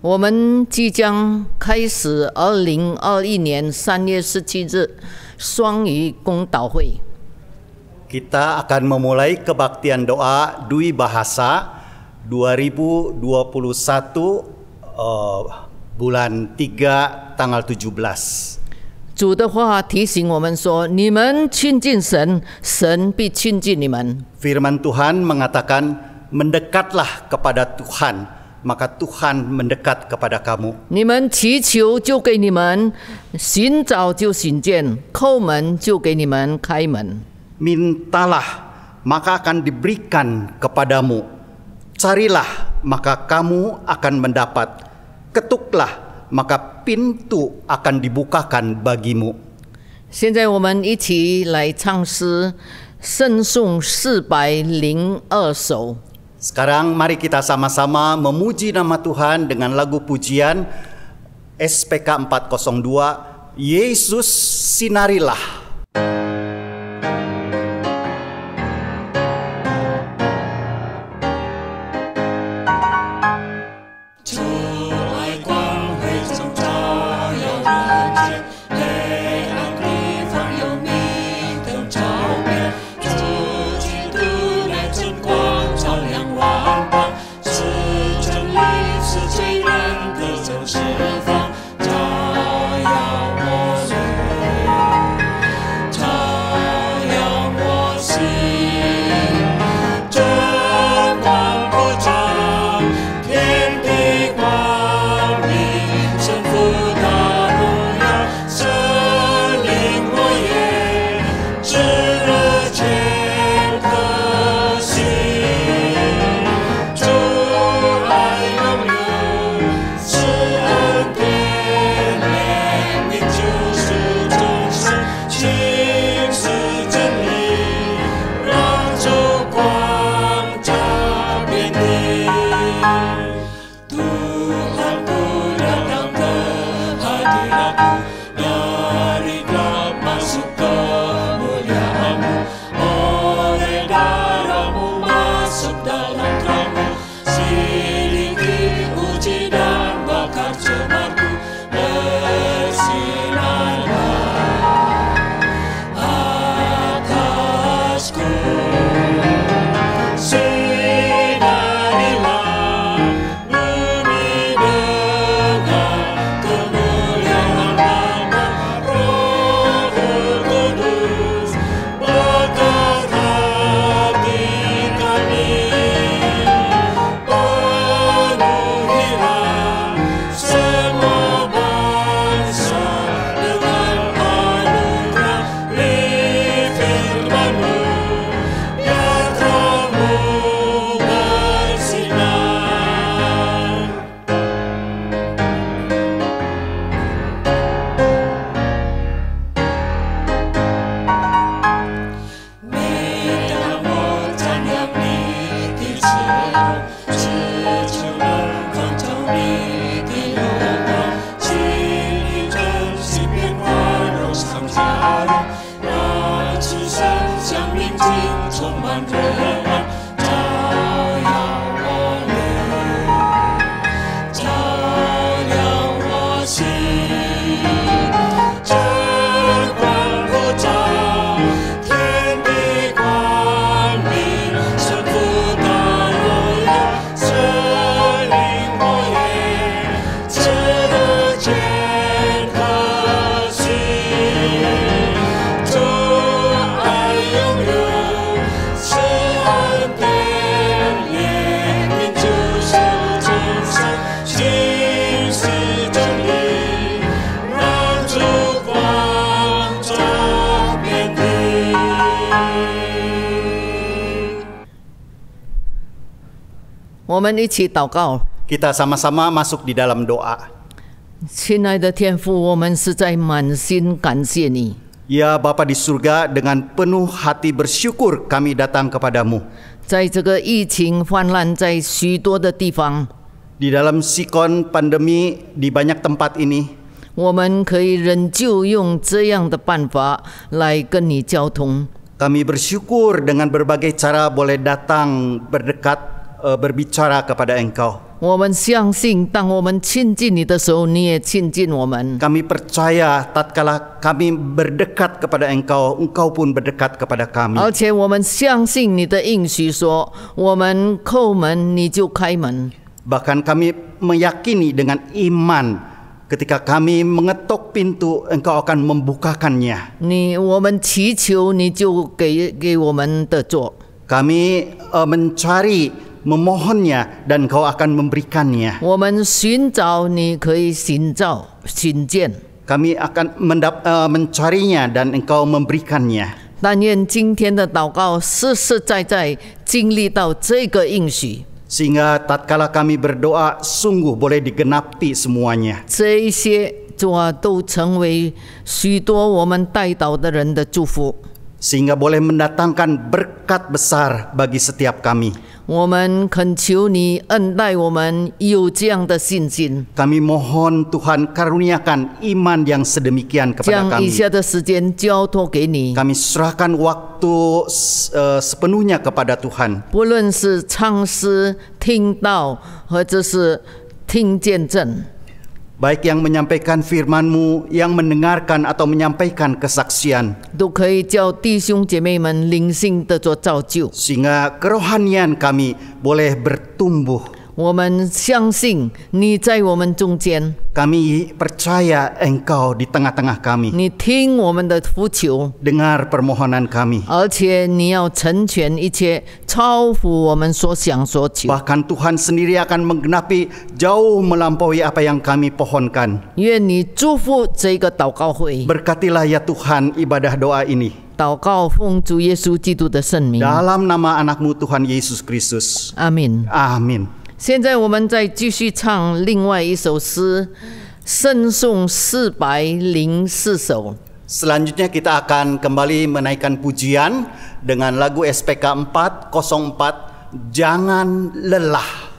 我们即将开始2021年3月17日双语公祷会。Kita akan memulai kebaktian doa Dwi Bahasa 2021 bulan 3 tanggal 17. 主的话提醒我们说：“你们亲近神，神必亲近你们。” Firman Tuhan mengatakan, mendekatlah kepada Tuhan, maka Tuhan mendekat kepada kamu. 你们祈求就给你们，寻找就寻见，叩门就给你们开门。 Mintalah, maka akan diberikan kepadamu. Carilah, maka kamu akan mendapat. Ketuklah, maka pintu akan dibukakan bagimu. 现在我们一起来唱诗，圣颂402首。 Sekarang mari kita sama-sama memuji nama Tuhan dengan lagu pujian SPK 402, Yesus sinarilah.我们一起祷告。 Kita sama-sama masuk di dalam doa. 亲爱的天父，我们实在满心感谢你。 Ya Bapa di surga, dengan penuh hati bersyukur kami datang kepadamu. 在这个疫情泛滥在许多的地方， Di dalam sikon pandemi di banyak tempat ini, 我们可以仍旧用这样的办法来跟你交通。 kami bersyukur dengan berbagai cara boleh datang berdekat berbicara kepada Engkau. 我们相信，当我们亲近你的时候，你也亲近我们。 Kami percaya tatkala kami berdekat kepada Engkau, Engkau pun berdekat kepada kami. 而且我们相信你的应许说，我们叩门，你就开门。 Bahkan kami meyakini dengan iman ketika kami mengetuk pintu, Engkau akan membukakannya. 我们祈求，你就给我们的做。 Kami mencari, memohonnya, dan Engkau akan memberikannya. 我们寻找，你可以寻见。 Kami akan mencarinya dan Engkau memberikannya. 但愿今天的祷告实实在在经历到这个应许。 Sehingga tatkala kami berdoa sungguh boleh digenapi semuanya. 这一些主啊，都成为许多我们代祷的人的祝福。 Sehingga boleh mendatangkan berkat besar bagi setiap kami. 我们恳求你恩待我们有这样的信心。 Kami mohon Tuhan karuniakan iman yang sedemikian kepada 将以 kami. 下的时间交托给你， Kami serahkan waktu sepenuhnya kepada Tuhan. 不论是唱诗、听道，或者是听见证。 Baik yang menyampaikan firman-Mu, yang mendengarkan atau menyampaikan kesaksian. 都可以叫弟兄姐妹们灵性的做造就。 Sehingga kerohanian kami boleh bertumbuh. 我们相信你在我们中间， Kami percaya Engkau di tengah-tengah kami. 你听我们的呼求， Dengar permohonan kami. 而且你要成全一切，超乎我们所想所求。 Bahkan Tuhan sendiri akan menggenapi jauh melampaui apa yang kami pohonkan. 愿你祝福这个祷告会， Berkatilah ya Tuhan ibadah doa ini. 祷告奉主耶稣基督的圣名， Dalam nama anak-Mu Tuhan Yesus Kristus. 阿门。 Amin. 现在我们再继续唱另外一首诗，圣颂404首。 Selanjutnya kita akan kembali menaikkan pujian dengan lagu SPK 404, Jangan Lelah.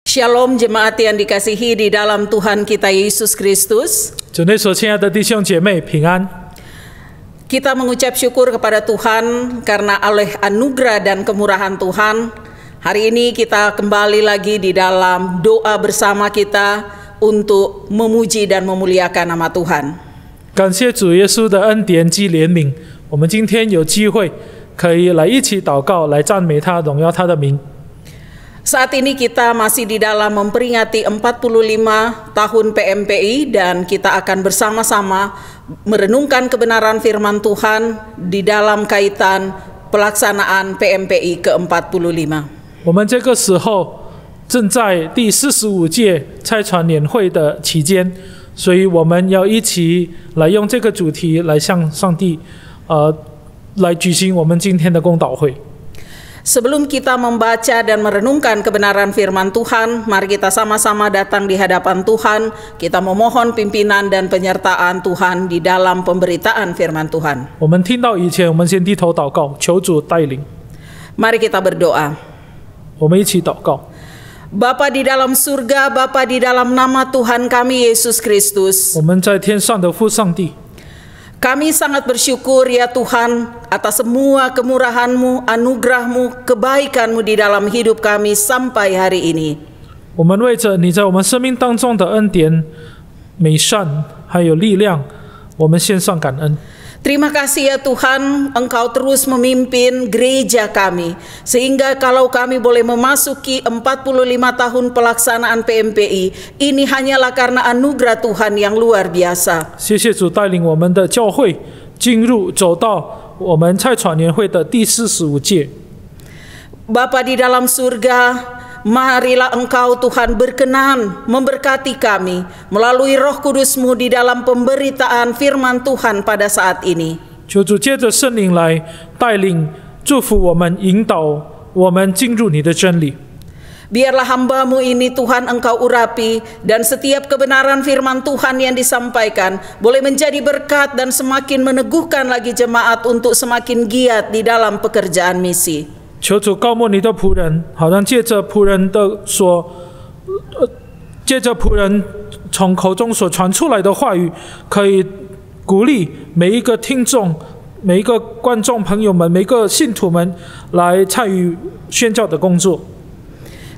Shalom jemaat yang dikasihi di dalam Tuhan kita Yesus Kristus. 主内所亲爱的弟兄姐妹平安。 Kita mengucap syukur kepada Tuhan karena oleh anugerah dan kemurahan Tuhan, hari ini kita kembali lagi di dalam doa bersama kita untuk memuji dan memuliakan nama Tuhan. 感谢主耶稣的恩典及怜悯，我们今天有机会可以来一起祷告，来赞美他，荣耀他的名。 Saat ini kita masih di dalam memperingati 45 tahun PMPI dan kita akan bersama-sama merenungkan kebenaran firman Tuhan di dalam kaitan pelaksanaan PMPI ke-45. 我们这个时候正在第45届差传年会的期间，所以我们要一起来用这个主题来向上帝，来举行我们今天的公祷会。 Sebelum kita membaca dan merenungkan kebenaran firman Tuhan, mari kita sama-sama datang di hadapan Tuhan. Kita memohon pimpinan dan penyertaan Tuhan di dalam pemberitaan firman Tuhan. 我们听到以前，我们先低头祷告，求主带领。 Mari kita berdoa. 我们一起祷告。 Bapa di dalam surga, Bapa di dalam nama Tuhan kami Yesus Kristus. 我们在天上的父上帝， Kami sangat bersyukur ya Tuhan atas semua kemurahan-Mu, anugerah-Mu, kebaikan-Mu di dalam hidup kami sampai hari ini. 我们为着你在我们生命当中的恩典、美善还有力量，我们献上感恩。 Terima kasih ya Tuhan, Engkau terus memimpin gereja kami, sehingga kalau kami boleh memasuki 45 tahun pelaksanaan PMPI, ini hanyalah karena anugerah Tuhan yang luar biasa. 谢谢主带领我们的教会走到我们差传年会的第45届。 Bapa di dalam surga, marilah Engkau Tuhan berkenan memberkati kami melalui Roh Kudus-Mu di dalam pemberitaan firman Tuhan pada saat ini. 求主借着圣灵来带领、祝福我们，引导我们进入你的真理。 Biarlah hamba-Mu ini Tuhan Engkau urapi dan setiap kebenaran firman Tuhan yang disampaikan boleh menjadi berkat dan semakin meneguhkan lagi jemaat untuk semakin giat di dalam pekerjaan misi. 求主膏抹你的仆人，好让借着仆人从口中所传出来的话语，可以鼓励每一个听众、每一个观众朋友们、每个信徒们来参与宣教的工作。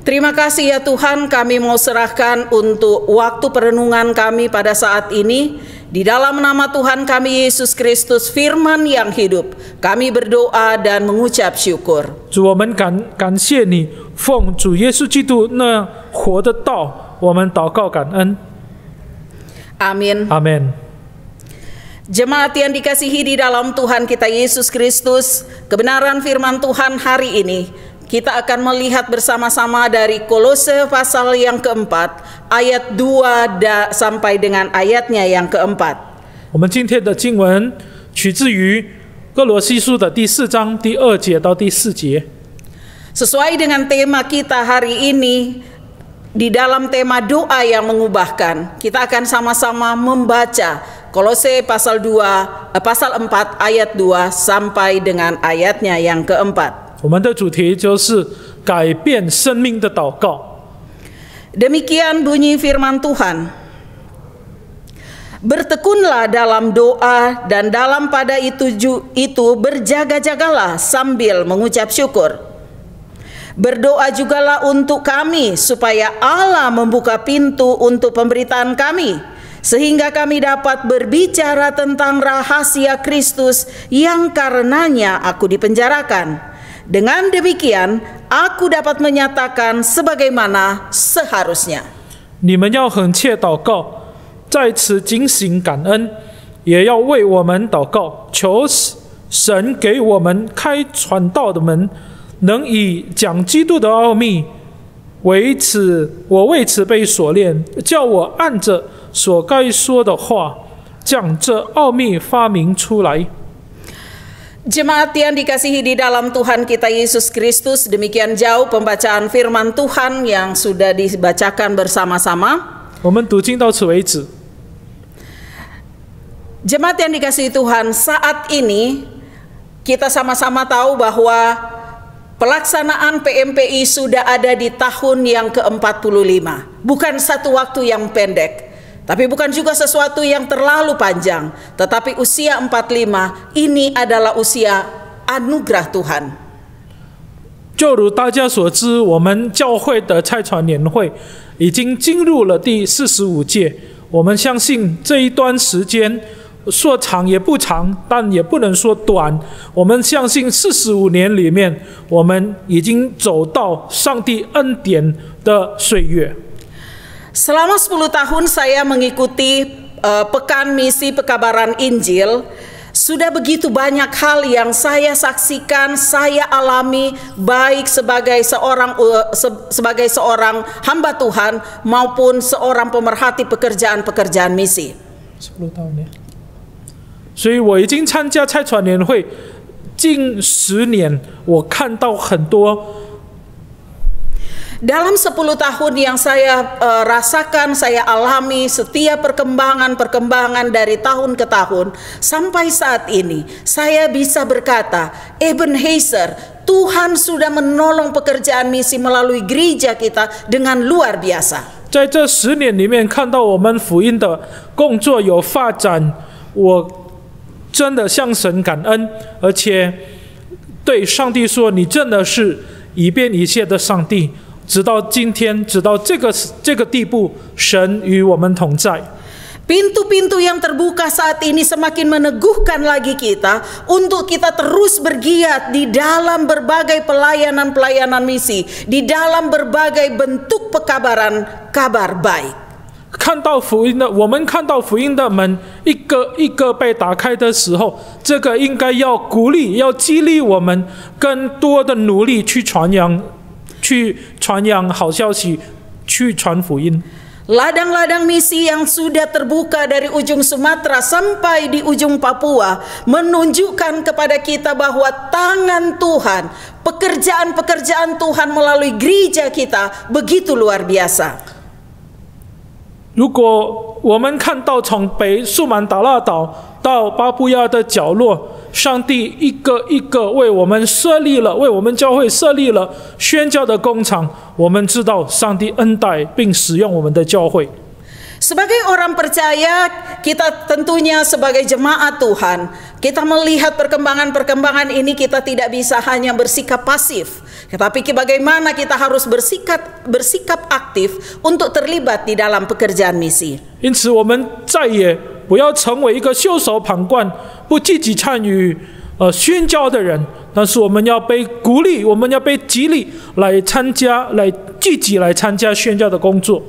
Terima kasih ya Tuhan, kami mau serahkan untuk waktu perenungan kami pada saat ini. Di dalam nama Tuhan kami Yesus Kristus, firman yang hidup, kami berdoa dan mengucap syukur. 主，我们感谢你，奉主耶稣基督那活的道，我们祷告感恩。 Amin. Amin. Jemaat yang dikasihi di dalam Tuhan kita Yesus Kristus, kebenaran firman Tuhan hari ini kita akan melihat bersama-sama dari Kolose pasal yang keempat, ayat 2 sampai dengan ayatnya yang keempat. 我们今天的经文取自于哥罗西书的第4章第2节到第4节。 Sesuai dengan tema kita hari ini, di dalam tema doa yang mengubahkan, kita akan sama-sama membaca Kolose pasal 4 ayat 2 sampai dengan ayatnya yang keempat. 我们的主题就是改变生命的祷告。 Demikian bunyi firman Tuhan. Bertekunlah dalam doa dan dalam pada itu berjaga-jagalah sambil mengucap syukur. Berdoa jugalah untuk kami supaya Allah membuka pintu untuk pemberitaan kami, sehingga kami dapat berbicara tentang rahasia Kristus yang karenanya aku dipenjarakan. Dengan demikian, aku dapat menyatakan sebagaimana seharusnya. 你们要恳切祷告，在此警醒感恩，也要为我们祷告，求神给我们开传道的门，能以讲基督的奥秘为此被锁链，叫我按着所该说的话，将这奥秘发明出来。 Jemaat yang dikasihi di dalam Tuhan kita Yesus Kristus, demikian jauh pembacaan firman Tuhan yang sudah dibacakan bersama-sama. 我们读经到此为止。 Jemaat yang dikasihi Tuhan, saat ini kita sama-sama tahu bahwa pelaksanaan PMPI sudah ada di tahun yang ke-45. Bukan satu waktu yang pendek, tapi bukan juga sesuatu yang terlalu panjang, tetapi usia 45 ini adalah usia anugerah Tuhan. 就如大家所知，我们教会的差传年会已经进入了第45届。我们相信这一段时间说长也不长，但也不能说短。我们相信45年里面，我们已经走到上帝恩典的岁月。Selama 10 tahun saya mengikuti Pekan Misi Pekabaran Injil, sudah begitu banyak hal yang saya saksikan, saya alami, baik sebagai seorang hamba Tuhan maupun seorang pemerhati pekerjaan-pekerjaan misi. 10tahun ya. 所以我已经参加差传年会近10年，我看到很多。Dalam 10 tahun yang saya rasakan, saya alami setiap perkembangan dari tahun ke tahun sampai saat ini, saya bisa berkata, Ebenezer, Tuhan sudah menolong pekerjaan misi melalui gereja kita dengan luar biasa. 在这10年里面，看到我们福音的工作有发展，我真的向神感恩，而且对上帝说：“你真的是以便一切的上帝。”直到今天，直到这个地步，神与我们同在。Pintu-pintu yang terbuka saat ini semakin meneguhkan lagi kita untuk kita terus bergiat di dalam berbagai pelayanan misi, di dalam berbagai bentuk pekabaran kabar baik. 看到福音的，我们看到福音的门一个一个被打开的时候，这个应该要鼓励、要激励我们更多的努力去传扬好消息，去传福音。Ladang-ladang misi yang sudah terbuka dari ujung Sumatera sampai di ujung Papua menunjukkan kepada kita bahwa tangan Tuhan, pekerjaan-pekerjaan Tuhan melalui gereja kita begitu luar biasa. 如果我们看到从北苏门答腊岛到巴布亚的角落，上帝一个一个为我们设立了，为我们教会设立了宣教的工厂，我们知道上帝恩待并使用我们的教会。 Sebagai orang percaya, kita tentunya sebagai jemaat Tuhan, kita melihat perkembangan-perkembangan ini, kita tidak bisa hanya bersikap pasif, tetapi bagaimana kita harus bersikap aktif untuk terlibat di dalam pekerjaan misi. 因此，我们再也不要成为一个袖手旁观、不积极参与宣教的人，但是我们要被鼓励，我们要被激励来参加，来积极来参加宣教的工作。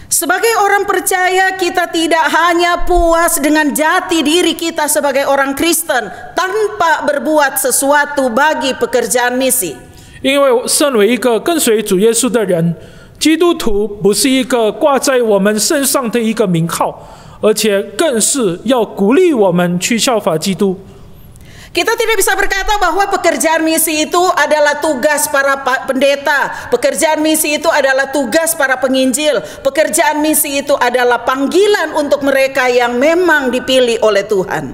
Sebagai orang percaya, kita tidak hanya puas dengan jati diri kita sebagai orang Kristen tanpa berbuat sesuatu bagi pekerjaan misi. 因为身为一个跟随主耶稣的人，基督徒不是一个挂在我们身上的一个名号，而且更是要鼓励我们去效法基督。 Kita tidak bisa berkata bahwa pekerjaan misi itu adalah tugas para pendeta, pekerjaan misi itu adalah tugas para penginjil, pekerjaan misi itu adalah panggilan untuk mereka yang memang dipilih oleh Tuhan.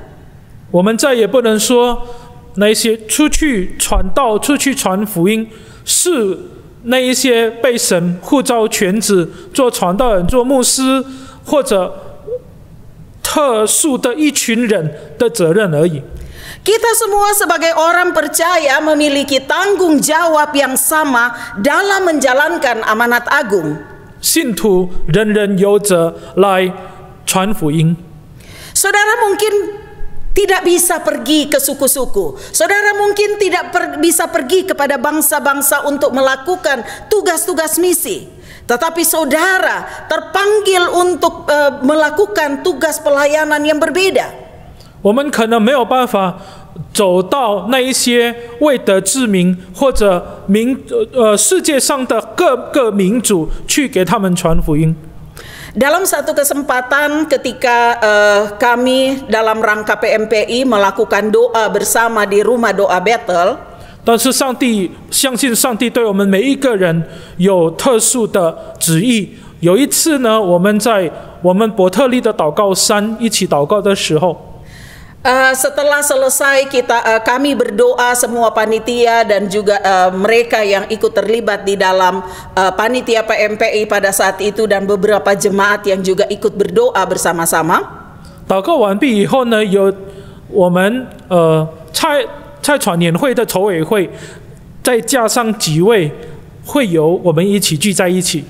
我们再也不能说那些出去传道、出去传福音是那一些被神呼召全职做传道人、做牧师或者特殊的一群人的责任而已。 Kita semua sebagai orang percaya memiliki tanggung jawab yang sama dalam menjalankan amanat agung. 信徒人人有责来传福音。 Saudara mungkin tidak bisa pergi ke suku-suku. Saudara mungkin tidak bisa pergi kepada bangsa-bangsa untuk melakukan tugas-tugas misi. Tetapi saudara terpanggil untuk melakukan tugas pelayanan yang berbeda. 我们可能没有办法走到那一些未得之民或者世界上的各个民族去给他们传福音。 Dalam satu kesempatan ketika kami dalam rangka PMPI melakukan doa bersama di rumah doa Bethel, 但是上帝相信上帝对我们每一个人有特殊的旨意。有一次呢，我们在我们伯特利的祷告山一起祷告的时候。 setelah selesai kami berdoa semua panitia dan juga mereka yang ikut terlibat di dalam panitia PMPI pada saat itu dan beberapa jemaat yang juga ikut berdoa bersama-sama. 祷告完毕以后呢，有我们差传年会的筹委会再加上几位会友，我们一起聚在一起。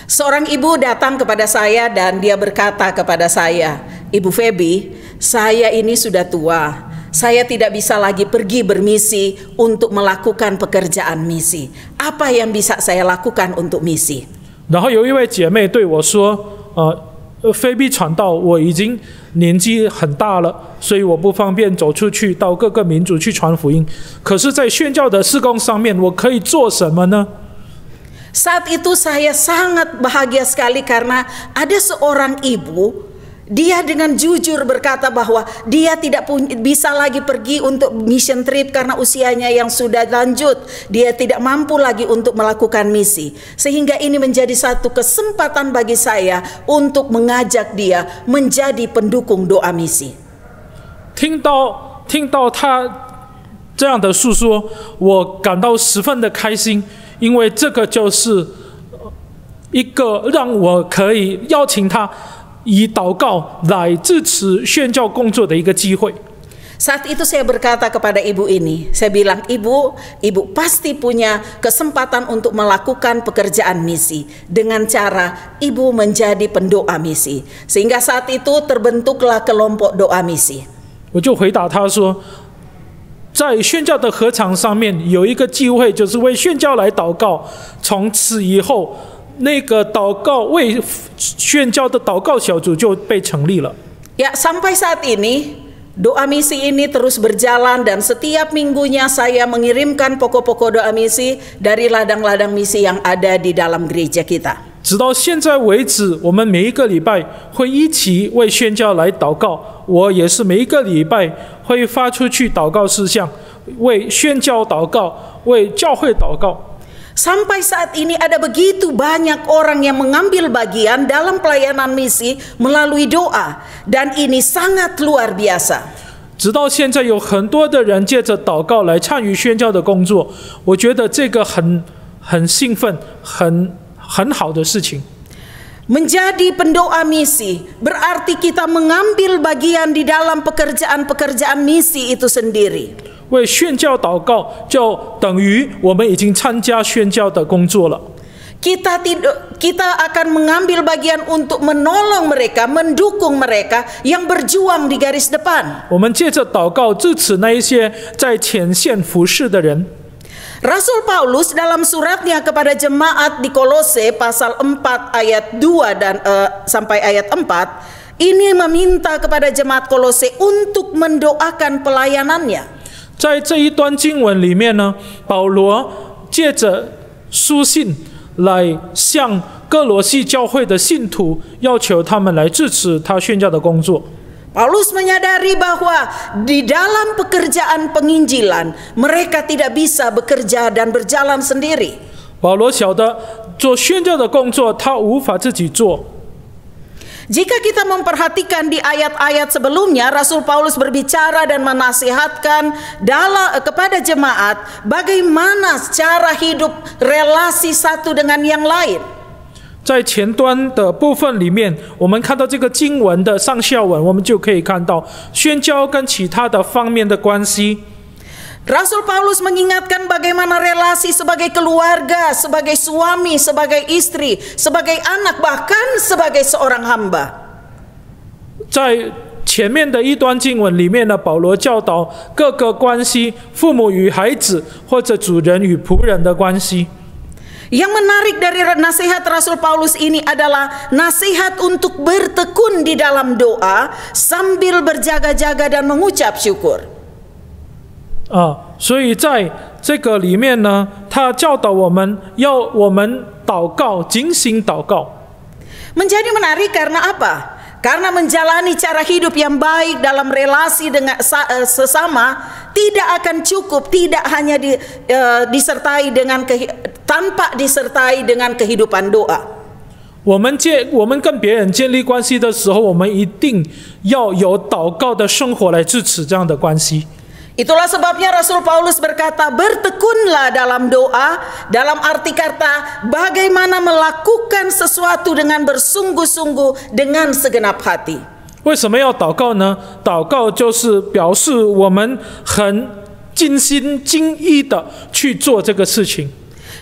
Seorang ibu datang kepada saya dan dia berkata kepada saya, Ibu Feby, saya ini sudah tua. Saya tidak bisa lagi pergi bermisi untuk melakukan pekerjaan misi. Apa yang bisa saya lakukan untuk misi? 然后有一位姐妹对我说：“菲比传道，我已经年纪很大了，所以我不方便走出去到各个民族去传福音。可是，在宣教的事工上面，我可以做什么呢？” Saat itu saya sangat bahagia sekali karena ada seorang ibu, dia dengan jujur berkata bahwa dia tidak bisa lagi pergi untuk mission trip karena usianya yang sudah lanjut. Dia tidak mampu lagi untuk melakukan misi. Sehingga ini menjadi satu kesempatan bagi saya untuk mengajak dia menjadi pendukung doa misi. 听到他这样的诉说，我感到十分的开心。 因为这个就是一个让我可以邀请他以祷告来支持宣教工作的一个机会。 Saat itu saya berkata kepada ibu ini, saya bilang, ibu pasti punya kesempatan untuk melakukan pekerjaan misi dengan cara ibu menjadi pendoa misi. Sehingga saat itu terbentuklah kelompok doa misi. 我就回答他说。 在宣教的合场上面有一个机会，就是为宣教来祷告。从此以后，那个祷告为宣教的祷告小组就被成立了。 Ya, sampai saat ini doa misi ini terus berjalan dan setiap minggunya saya mengirimkan pokok-pokok doa misi dari ladang-ladang misi yang ada di dalam gereja kita. 直到现在为止，我们每一个礼拜会一起为宣教来祷告。我也是每一个礼拜会发出去祷告事项，为宣教祷告，为教会祷告。 Sampai saat ini ada begitu banyak orang yang mengambil bagian dalam pelayanan misi melalui doa, dan ini sangat luar biasa. 直到现在有很多的人借着祷告来参与宣教的工作，我觉得这个很兴奋，很好的事情。 Menjadi pendoa misi berarti kita mengambil bagian di dalam pekerjaan-pekerjaan misi itu sendiri. 为宣教祷告，就等于我们已经参加宣教的工作了。 Kita akan mengambil bagian untuk menolong mereka, mendukung mereka yang berjuang di garis depan. 我们借着祷告支持那一些在前线服侍的人。 Rasul Paulus dalam suratnya kepada jemaat di Kolose pasal 4 ayat 2 dan sampai ayat 4 ini meminta kepada jemaat Kolose untuk mendoakan pelayanannya. 在这一段经文里面呢，保罗借着书信来向哥罗西教会的信徒要求他们来支持他宣教的工作。 Paulus menyadari bahwa di dalam pekerjaan penginjilan mereka tidak bisa bekerja dan berjalan sendiri. 保罗晓得做宣教的工作他无法自己做。 Jika kita memperhatikan di ayat-ayat sebelumnya, Rasul Paulus berbicara dan menasihatkan kepada jemaat bagaimana cara hidup relasi satu dengan yang lain. 在前端的部分里面，我们看到这个经文的上下文，我们就可以看到宣教跟其他的方面的关系。 Rasul Paulus mengingatkan bagaimana relasi sebagai keluarga, sebagai suami, sebagai istri, sebagai anak, bahkan sebagai seorang hamba. 在前面的一段经文里面呢，保罗教导各个关系，父母与孩子，或者主人与仆人的关系。 Yang menarik dari nasihat Rasul Paulus ini adalah nasihat untuk bertekun di dalam doa sambil berjaga-jaga dan mengucap syukur. 所以在这个里面呢，他教导我们要我们祷告，警醒祷告。 Menjadi menarik karena apa? Karena menjalani cara hidup yang baik dalam relasi dengan sesama tidak akan cukup, tidak hanya disertai dengan tanpa disertai dengan kehidupan doa. 我们跟别人建立关系的时候，我们一定要有祷告的生活来支持这样的关系。 Itulah sebabnya Rasul Paulus berkata, bertekunlah dalam doa, dalam arti kata bagaimana melakukan sesuatu dengan bersungguh-sungguh dengan segenap hati. 为什么要祷告呢？祷告就是表示我们很尽心尽意的去做这个事情。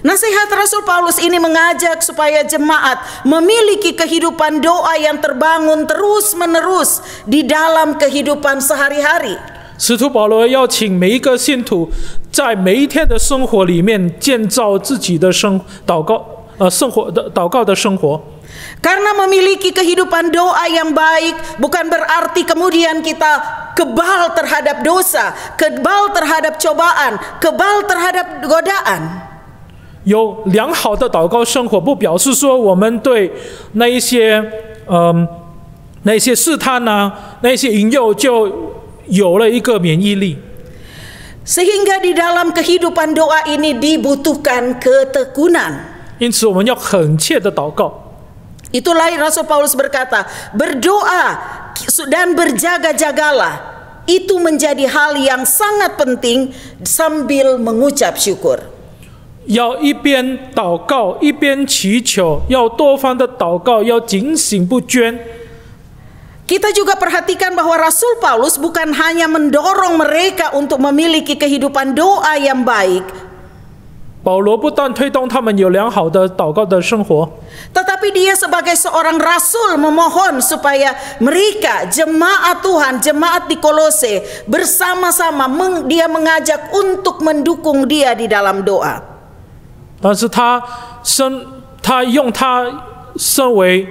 Nasihat Rasul Paulus ini mengajak supaya jemaat memiliki kehidupan doa yang terbangun terus-menerus di dalam kehidupan sehari-hari. 使徒保罗邀请每一个信徒，在每一天的生活里面建造自己的祷告的生活。 Karena memiliki kehidupan doa yang baik bukan berarti kemudian kita kebal terhadap dosa, kebal terhadap cobaan, kebal terhadap godaan. 有良好的祷告生活，不表示说我们对那一些试探啊，那一些引诱就有了一个免疫力。 Sehingga di dalam kehidupan doa ini dibutuhkan ketekunan. 因此，我们要恳切的祷告。 Itulah Rasul Paulus berkata, berdoa dan berjaga-jagalah. Itu menjadi hal yang sangat penting sambil mengucap syukur. 要一边祷告，一边祈求，要多方的祷告，要警醒不倦。 Kita juga perhatikan bahwa Rasul Paulus bukan hanya mendorong mereka untuk memiliki kehidupan doa yang baik, 保罗不但推动他们有良好的祷告的生活， tetapi dia sebagai seorang rasul memohon supaya mereka, jemaat Tuhan, jemaat di Kolose, bersama-sama dia mengajak untuk mendukung dia di dalam doa. 但是他用他身为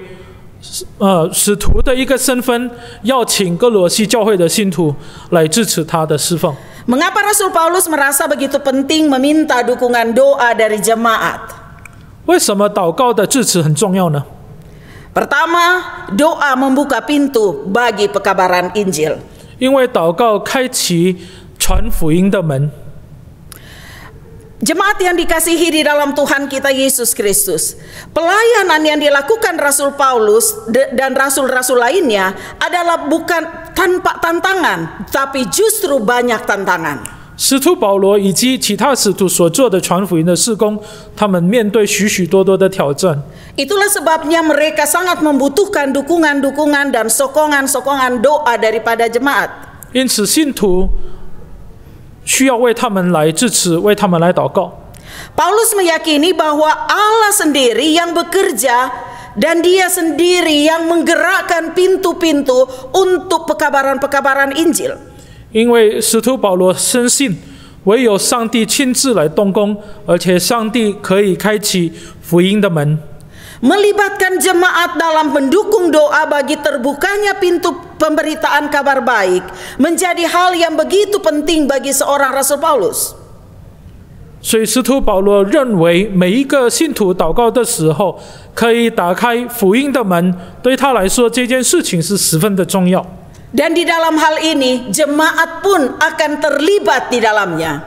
使徒的一个身份，邀请哥罗西教会的信徒来支持他的侍奉。 Mengapa Rasul Paulus merasa begitu penting meminta dukungan doa dari jemaat? 为什么祷告的支持很重要呢？ Pertama, doa membuka pintu bagi pekabaran Injil. 因为祷告开启传福音的门。 Jemaat yang dikasihi di dalam Tuhan kita Yesus Kristus, pelayanan yang dilakukan Rasul Paulus dan rasul-rasul lainnya adalah bukan tanpa tantangan, tapi justru banyak tantangan. 使徒保罗以及其他使徒所做的传福音的事工，他们面对许许多多的挑战。 Itulah sebabnya mereka sangat membutuhkan dukungan-dukungan dan sokongan-sokongan doa daripada jemaat. 因此，信徒需要为他们来支持，为他们来祷告。 Paulus meyakini bahwa Allah sendiri yang bekerja dan Dia sendiri yang menggerakkan pintu-pintu untuk pekabaran-pekabaran Injil. 因为使徒保罗深信，唯有上帝亲自来动工，而且上帝可以开启福音的门。 Melibatkan jemaat dalam mendukung doa bagi terbukanya pintu pemberitaan kabar baik menjadi hal yang begitu penting bagi seorang Rasul Paulus. 所以，使徒保罗认为，每一个信徒祷告的时候，可以打开福音的门，对他来说，这件事情是十分的重要。 Dan di dalam hal ini, jemaat pun akan terlibat di dalamnya.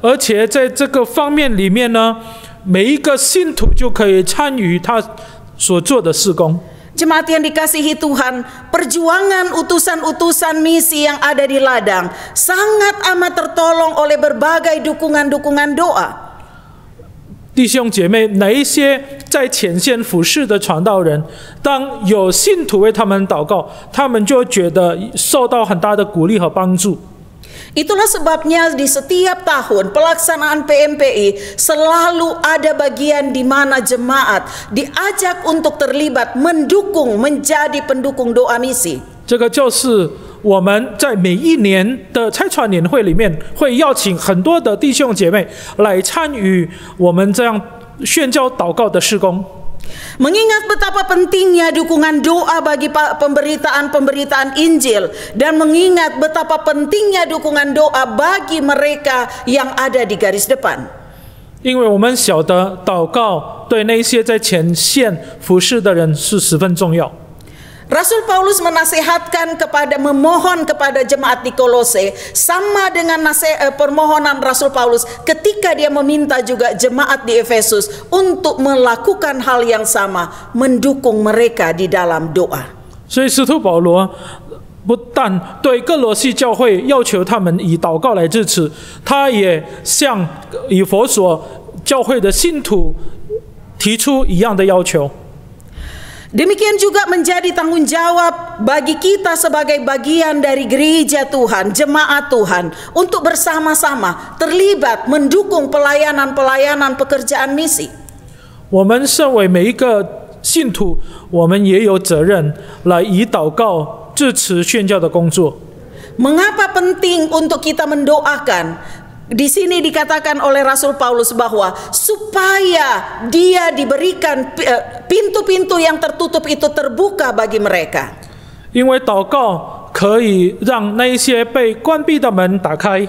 而且在这个方面里面呢，每一个信徒就可以参与他所做的事工。 Jemaat yang dikasihi Tuhan, perjuangan utusan-utusan misi yang ada di ladang sangat amat tertolong oleh berbagai dukungan-dukungan doa. 弟兄姐妹，哪一些在前线服侍的传道人，当有信徒为他们祷告，他们就觉得受到很大的鼓励和帮助。 Itulah sebabnya di setiap tahun pelaksanaan PMPI selalu ada bagian di mana jemaat diajak untuk terlibat mendukung menjadi pendukung doa misi. 这个就是我们在每一年的差传年会里面，会邀请很多的弟兄姐妹来参与我们这样宣教祷告的事工。 Mengingat betapa pentingnya dukungan doa bagi pemberitaan Injil dan mengingat betapa pentingnya dukungan doa bagi mereka yang ada di garis depan. 因为我们晓得祷告对那些在前线服侍的人是十分重要。 Rasul Paulus memohon kepada jemaat di Kolose sama dengan permohonan Rasul Paulus ketika dia meminta juga jemaat di Efesus untuk melakukan hal yang sama, mendukung mereka di dalam doa. 所以使徒保罗不但对哥罗西教会要求他们以祷告来支持，他也向以弗所教会的信徒提出一样的要求。Demikian juga menjadi tanggung jawab bagi kita sebagai bagian dari gereja Tuhan, jemaat Tuhan, untuk bersama-sama terlibat mendukung pelayanan-pelayanan pekerjaan misi. 我们身为每一个信徒，我们也有责任来以祷告支持宣教的工作。 Mengapa penting untuk kita mendoakan? Di sini dikatakan oleh Rasul Paulus bahwa supaya dia diberikan pintu-pintu yang tertutup itu terbuka bagi mereka. 因为祷告可以让那一些被关闭的门打开。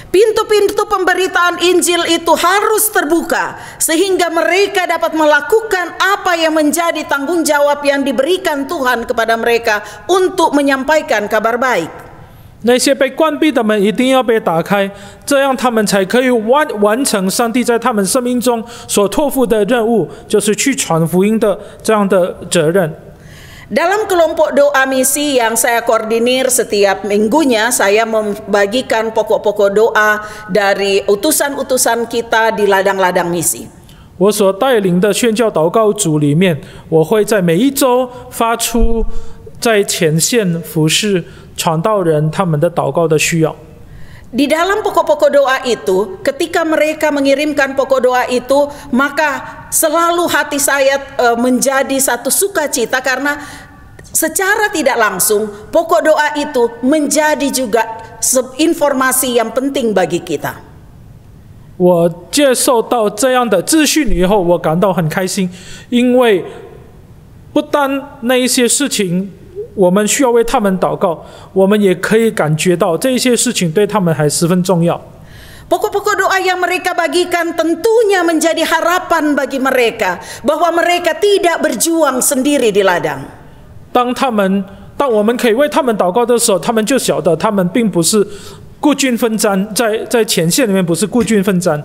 Pintu-pintu pemberitaan Injil itu harus terbuka sehingga mereka dapat melakukan apa yang menjadi tanggung jawab yang diberikan Tuhan kepada mereka untuk menyampaikan kabar baik. 那些被关闭的门一定要被打开，这样他们才可以完成上帝在他们生命中所托付的任务，就是去传福音的这样的责任。 Dalam kelompok doa misi yang saya koordinir setiap minggunya, saya membagikan pokok-pokok doa dari utusan-utusan kita di ladang-ladang misi. 我所带领的宣教祷告组里面，我会在每一周发出在前线服侍传道人他们的祷告的需要。 Di dalam pokok-pokok doa itu, ketika mereka mengirimkan pokok doa itu, maka selalu hati saya menjadi satu sukacita karena secara tidak langsung pokok doa itu menjadi juga informasi yang penting bagi kita. 我接受到这样的资讯以后，我感到很开心，因为不单那一些事情 我们需要为他们祷告，我们也可以感觉到这些事情对他们还十分重要。 Pokok-pokok doa yang mereka bagikan tentunya menjadi harapan bagi mereka bahwa mereka tidak berjuang sendiri di ladang. 当我们可以为他们祷告的时候，他们就晓得他们并不是孤军奋战，在前线里面不是孤军奋战。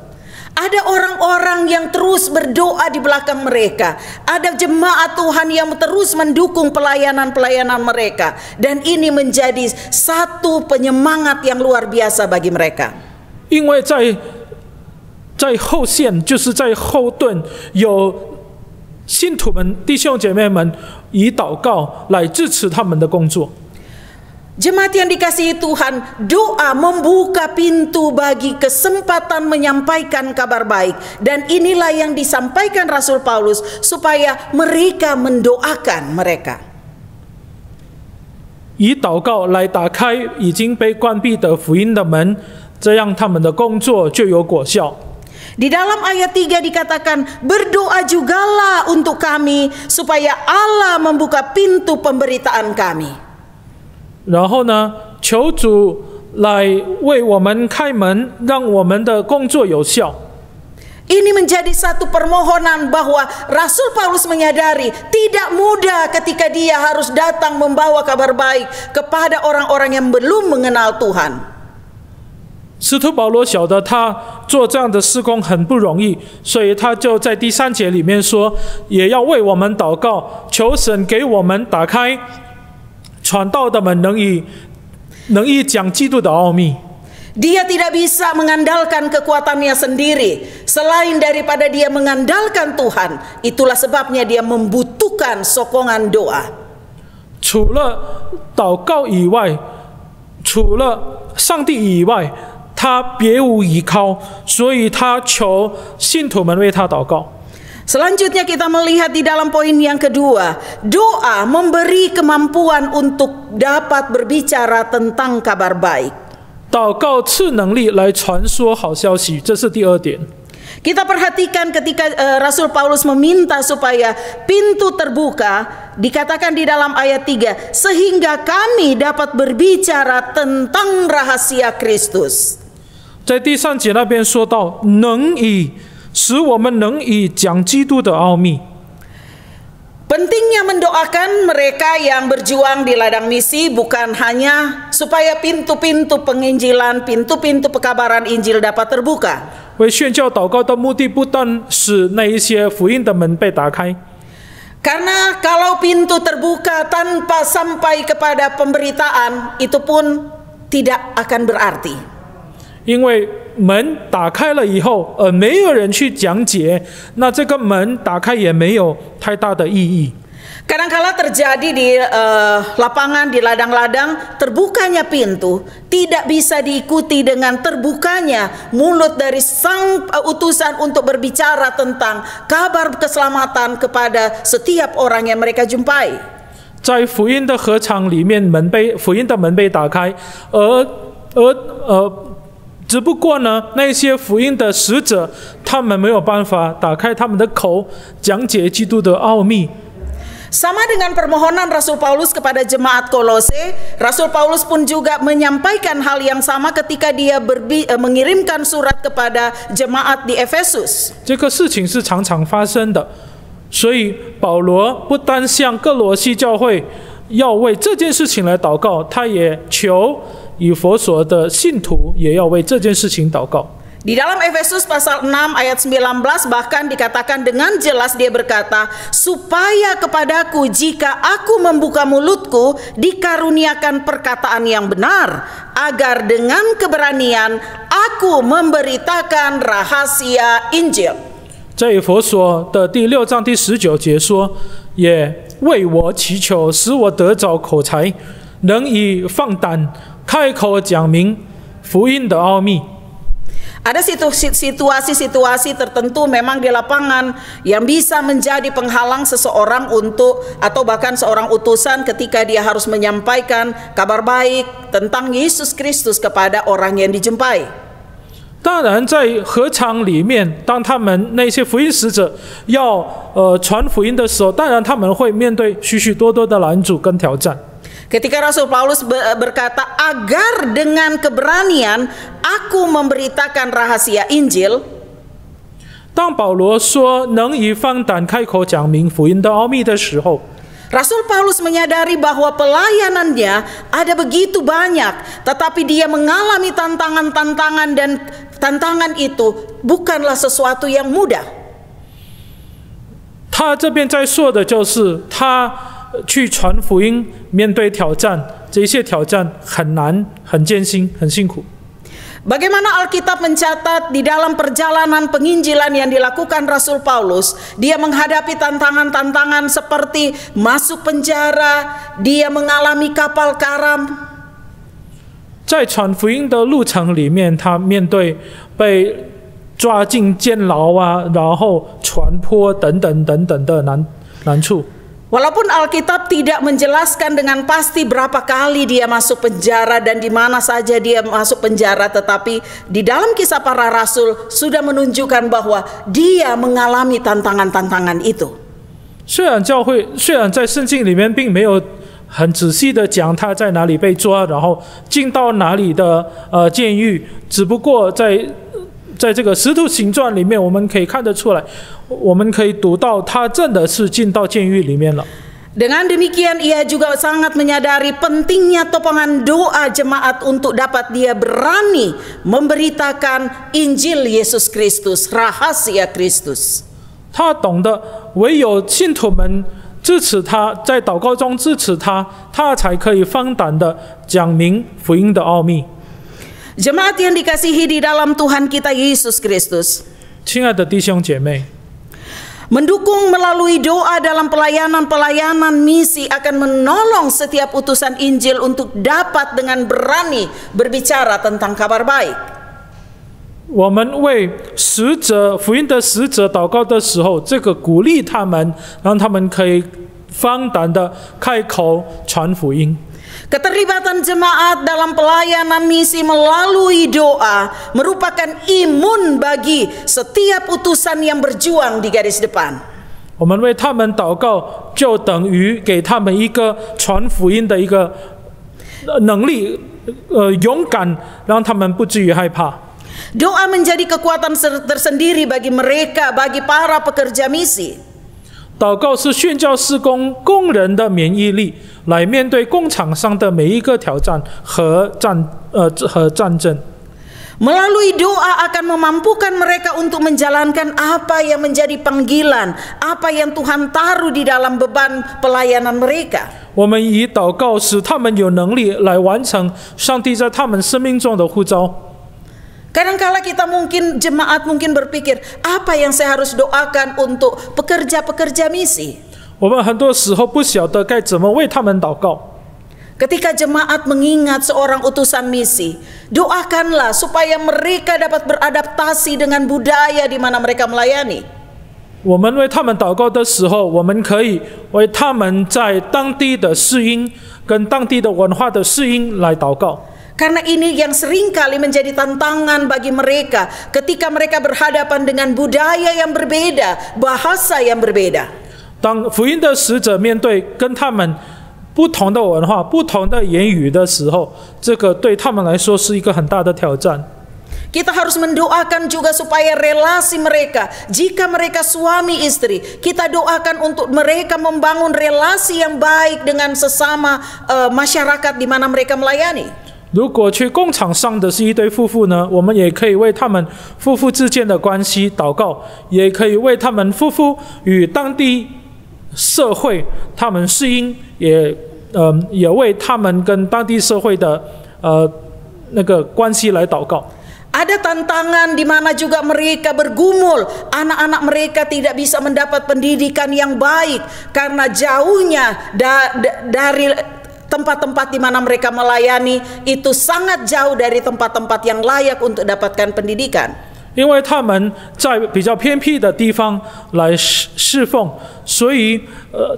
Ada orang-orang yang terus berdoa di belakang mereka. Ada jemaat Tuhan yang terus mendukung pelayanan-pelayanan mereka. Dan ini menjadi satu penyemangat yang luar biasa bagi mereka. 因为在后线，就是在后盾，有信徒们、弟兄姐妹们以祷告来支持他们的工作。 Jemaat yang dikasihi Tuhan, doa membuka pintu bagi kesempatan menyampaikan kabar baik. Dan inilah yang disampaikan Rasul Paulus supaya mereka mendoakan mereka. 以祷告来打开已经被关闭的福音的门，这样他们的工作就有果效。 Di dalam ayat 3 dikatakan, berdoa jugalah untuk kami supaya Allah membuka pintu pemberitaan kami. 然后呢，求主来为我们开门，让我们的工作有效。 Ini menjadi satu permohonan bahwa Rasul Paulus menyadari tidak mudah ketika dia harus datang membawa kabar baik kepada orang-orang yang belum mengenal Tuhan. 使徒保罗晓得他做这样的事工很不容易，所以他就在第3节里面说，也要为我们祷告，求神给我们打开传道的门，能以讲基督的奥秘。 Dia tidak bisa mengandalkan kekuatannya sendiri selain daripada dia mengandalkan Tuhan. Itulah sebabnya dia membutuhkan sokongan doa. 除了祷告以外，除了上帝以外，他别无依靠，所以他求信徒们为他祷告。 Selanjutnya kita melihat di dalam poin yang kedua, doa memberi kemampuan untuk dapat berbicara tentang kabar baik. 祷告赐能力来传说好消息，这是第2点。 Kita perhatikan ketika Rasul Paulus meminta supaya pintu terbuka, dikatakan di dalam ayat 3, sehingga kami dapat berbicara tentang rahasia Kristus. 在第3节那边说到，使我们能以讲基督的奥秘。 Pentingnya mendoakan mereka yang berjuang di ladang misi bukan hanya supaya pintu-pintu penginjilan, pintu-pintu pekabaran Injil dapat terbuka. 为宣教祷告的目的不但使那一些福音的门被打开， Karena kalau pintu terbuka tanpa sampai kepada pemberitaan, itu pun tidak akan berarti. 因为门打开了以后，没有人去讲解，那这个门打开也没有太大的意义。Kadangkala terjadi di lapangan, di ladang-ladang, terbukanya pintu tidak bisa diikuti dengan terbukanya mulut dari sang utusan untuk berbicara tentang kabar keselamatan kepada setiap orang yang mereka jumpai. 在福音的合场里面，福音的门被打开，只不过呢，那些福音的使者，他们没有办法打开他们的口，讲解基督的奥秘。 Sama dengan permohonan Rasul Paulus kepada jemaat Kolose, Rasul Paulus pun juga menyampaikan hal yang sama ketika dia mengirimkan surat kepada jemaat di Efesus. 这个事情是常常发生的，所以保罗不单向各罗西教会要为这件事情来祷告，他也求以弗所的信徒也要为这件事情祷告。 Di dalam Efesus pasal 6 ayat 19 bahkan dikatakan dengan jelas, dia berkata, supaya kepadaku jika aku membuka mulutku dikaruniakan perkataan yang benar, agar dengan keberanian aku memberitakan rahasia Injil. 在以弗所的第6章第19节说，也为我祈求，使我得着口才，能以放胆开口讲明福音的奥秘。 Ada situasi-situasi tertentu memang di lapangan yang bisa menjadi penghalang seseorang untuk, atau bahkan seorang utusan ketika dia harus menyampaikan kabar baik tentang Yesus Kristus kepada orang yang dijumpai. 当然，在合场里面，当他们那些福音使者要传福音的时候，当然他们会面对许许多多的拦阻跟挑战。 Ketika Rasul Paulus berkata, agar dengan keberanian aku memberitakan rahasia Injil. 当保罗说能以放胆开口讲明福音的奥秘的时候， Rasul Paulus menyadari bahwa pelayanannya ada begitu banyak, tetapi dia mengalami tantangan-tantangan, dan tantangan itu bukanlah sesuatu yang mudah. 他这边在说的就是他去传福音，面对挑战，这些挑战很难、很艰辛、很辛苦。 Bagaimana Alkitab mencatat di dalam perjalanan penginjilan yang dilakukan Rasul Paulus, dia menghadapi tantangan-tantangan seperti masuk penjara, dia mengalami kapal karam. 在传福音的路程里面，他面对被抓进监牢啊，然后传播等等等等的难处。 Walaupun Alkitab tidak menjelaskan dengan pasti berapa kali dia masuk penjara dan di mana saja dia masuk penjara, tetapi di dalam kisah para rasul sudah menunjukkan bahwa dia mengalami tantangan-tantangan itu. 虽然在圣经里面并没有很仔细的讲他在哪里被抓，然后进到哪里的监狱，只不过在这个使徒行传里面，我们可以看得出来，我们可以读到他真的是进到监狱里面了。 Dengan demikian ia juga sangat menyadari pentingnya topangan doa jemaat untuk dapat dia berani memberitakan Injil Yesus Kristus, rahasia Kristus. 他懂得唯有信徒们支持他，在祷告中支持他，他才可以放胆的讲明福音的奥秘。 Jemaat yang dikasihi di dalam Tuhan kita Yesus Kristus, 亲爱的弟兄姐妹， mendukung melalui doa dalam pelayanan misi akan menolong setiap utusan Injil untuk dapat dengan berani berbicara tentang kabar baik. 我们为使者福音的使者祷告的时候，这个鼓励他们，让他们可以放胆的开口传福音。 Keterlibatan jemaat dalam pelayanan misi melalui doa merupakan imun bagi setiap utusan yang berjuang di garis depan. 我们为他们祷告，就等于给他们一个传福音的一个能力，勇敢，让他们不至于害怕。 Doa menjadi kekuatan tersendiri bagi mereka, bagi para pekerja misi. 祷告是宣教事工工人的免疫力，来面对工场上的每一个挑战和战争。 Melalui doa akan memampukan mereka untuk menjalankan apa yang menjadi panggilan, apa yang Tuhan taruh di dalam beban pelayanan mereka. 我们以祷告使他们有能力来完成上帝在他们生命中的呼召。 Kadangkala kita jemaat mungkin berpikir, apa yang saya harus doakan untuk pekerja-pekerja misi? 我们很多时候不晓得该怎么为他们祷告。 Ketika jemaat mengingat seorang utusan misi, doakanlah supaya mereka dapat beradaptasi dengan budaya di mana mereka melayani. 我们为他们祷告的时候，我们可以为他们在当地的适应跟当地的文化的适应来祷告。 Karena ini yang seringkali menjadi tantangan bagi mereka ketika mereka berhadapan dengan budaya yang berbeda, bahasa yang berbeda. 当福音的使者面对跟他们不同的文化、不同的言语的时候，这个对他们来说是一个很大的挑战。 Kita harus mendoakan juga supaya relasi mereka, jika mereka suami istri, kita doakan untuk mereka membangun relasi yang baik dengan sesama masyarakat di mana mereka melayani. 如果去工厂上的是一对夫妇呢，我们也可以为他们夫妇之间的关系祷告，也可以为他们夫妇与当地社会他们适应，也为他们跟当地社会的那个关系来祷告。 Ada tantangan di mana juga mereka bergumul, anak-anak mereka tidak bisa mendapat pendidikan yang baik karena jauhnya dari tempat-tempat di mana mereka melayani itu sangat jauh dari tempat-tempat yang layak untuk dapatkan pendidikan. 因为他们在比较偏僻的地方来侍奉，所以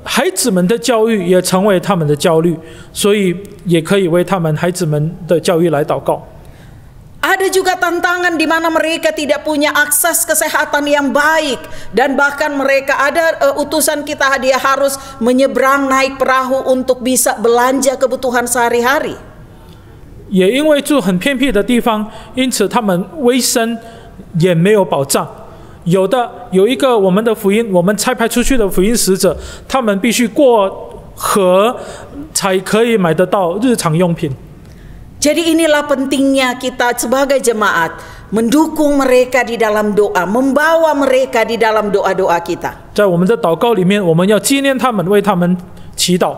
孩子们的教育也成为他们的焦虑，所以也可以为他们孩子们的教育来祷告。 Ada juga tantangan di mana mereka tidak punya akses kesehatan yang baik dan bahkan mereka ada utusan kita dia harus menyeberang naik perahu untuk bisa belanja kebutuhan sehari-hari. 也因为住很偏僻的地方，因此他们卫生也没有保障。有一个我们的福音，我们差派出去的福音使者，他们必须过河才可以买得到日常用品。 Jadi inilah pentingnya kita sebagai jemaat mendukung mereka di dalam doa, membawa mereka di dalam doa-doa kita. 在我们的祷告里面，我们要纪念他们，为他们祈祷。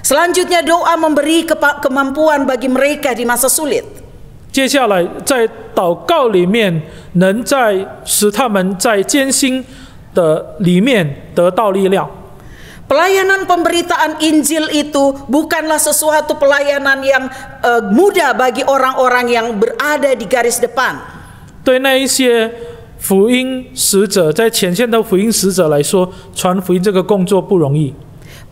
Selanjutnya doa memberi kemampuan bagi mereka di masa sulit. 接下来在祷告里面，能使他们在艰辛的里面得到力量。 Pelayanan pemberitaan Injil itu bukanlah sesuatu pelayanan yang mudah bagi orang-orang yang berada di garis depan. 对那一些福音使者，在前线的福音使者来说，传福音这个工作不容易。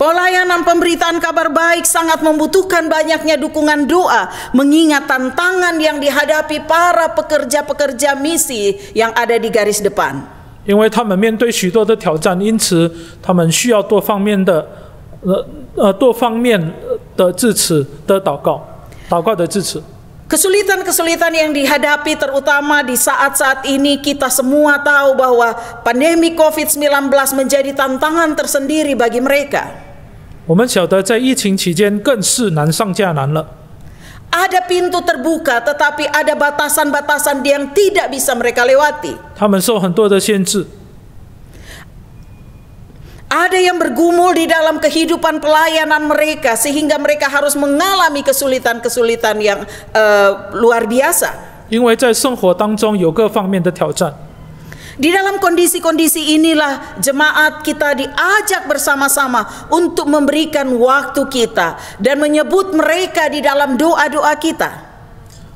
Pelayanan pemberitaan kabar baik sangat membutuhkan banyaknya dukungan doa, mengingat tantangan yang dihadapi para pekerja-pekerja misi yang ada di garis depan. 因为他们面对许多的挑战，因此他们需要多方面的支持的祷告的支持。 Kesulitan-kesulitan yang dihadapi terutama di saat-saat ini kita semua tahu bahwa pandemi COVID-19 menjadi tantangan tersendiri bagi mereka. 我们晓得在疫情期间更是难上加难了。 Ada pintu terbuka tetapi ada batasan-batasan yang tidak bisa mereka lewati. 他们受很多的限制。 Ada yang bergumul di dalam kehidupan pelayanan mereka sehingga mereka harus mengalami kesulitan-kesulitan yang luar biasa. 因为在生活当中有各方面的挑战。 Di dalam kondisi-kondisi inilah jemaat kita diajak bersama-sama untuk memberikan waktu kita dan menyebut mereka di dalam doa-doa kita.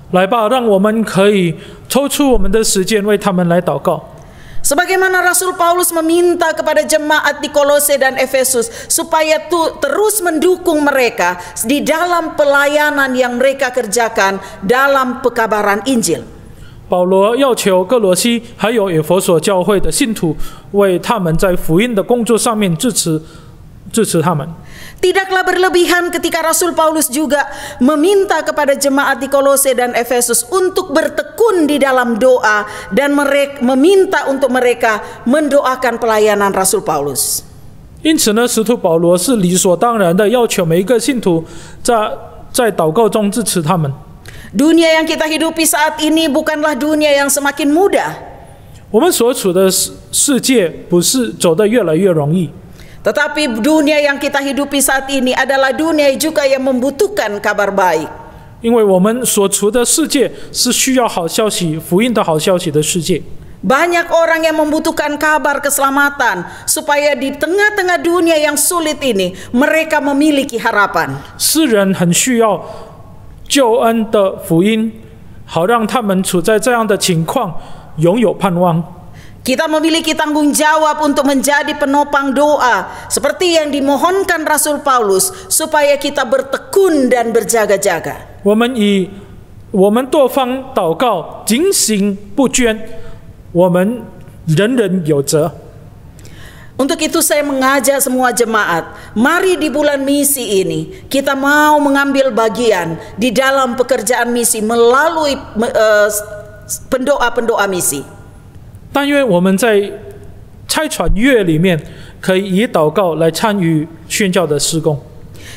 来吧，让我们可以抽出我们的时间为他们来祷告。 Sebagaimana Rasul Paulus meminta kepada jemaat di Kolose dan Efesus supaya terus mendukung mereka di dalam pelayanan yang mereka kerjakan dalam pekabaran Injil. 保罗要求哥罗西还有以弗所教会的信徒为他们在福音的工作上面支持他们。 Tidaklah berlebihan ketika Rasul Paulus juga meminta kepada jemaat di Kolose dan Efesus untuk bertekun di dalam doa dan meminta untuk mereka mendoakan pelayanan Rasul Paulus. 因此呢，使徒保罗是理所当然的要求每一个信徒在祷告中支持他们。 Dunia yang kita hidupi saat ini bukanlah dunia yang semakin mudah. 我们所处的世界不是走得越来越容易。 Tetapi dunia yang kita hidupi saat ini adalah dunia juga yang membutuhkan kabar baik. 因为我们所处的世界是需要好消息、福音的好消息的世界。Banyak orang yang membutuhkan kabar keselamatan supaya di tengah-tengah dunia yang sulit ini mereka memiliki harapan. 世人很需要救恩的福音，好让他们处在这样的情况拥有盼望。 Kita memiliki tanggung jawab untuk menjadi penopang doa seperti yang dimohonkan Rasul Paulus supaya kita bertekun dan berjaga-jaga. 我们多方祷告，警醒不捐，我们人人有责。 Untuk itu saya mengajak semua jemaat, mari di bulan misi ini kita mau mengambil bagian di dalam pekerjaan misi melalui pendoa-pendoa misi. 但愿我们在差传月里面，可以以祷告来参与宣教的事工。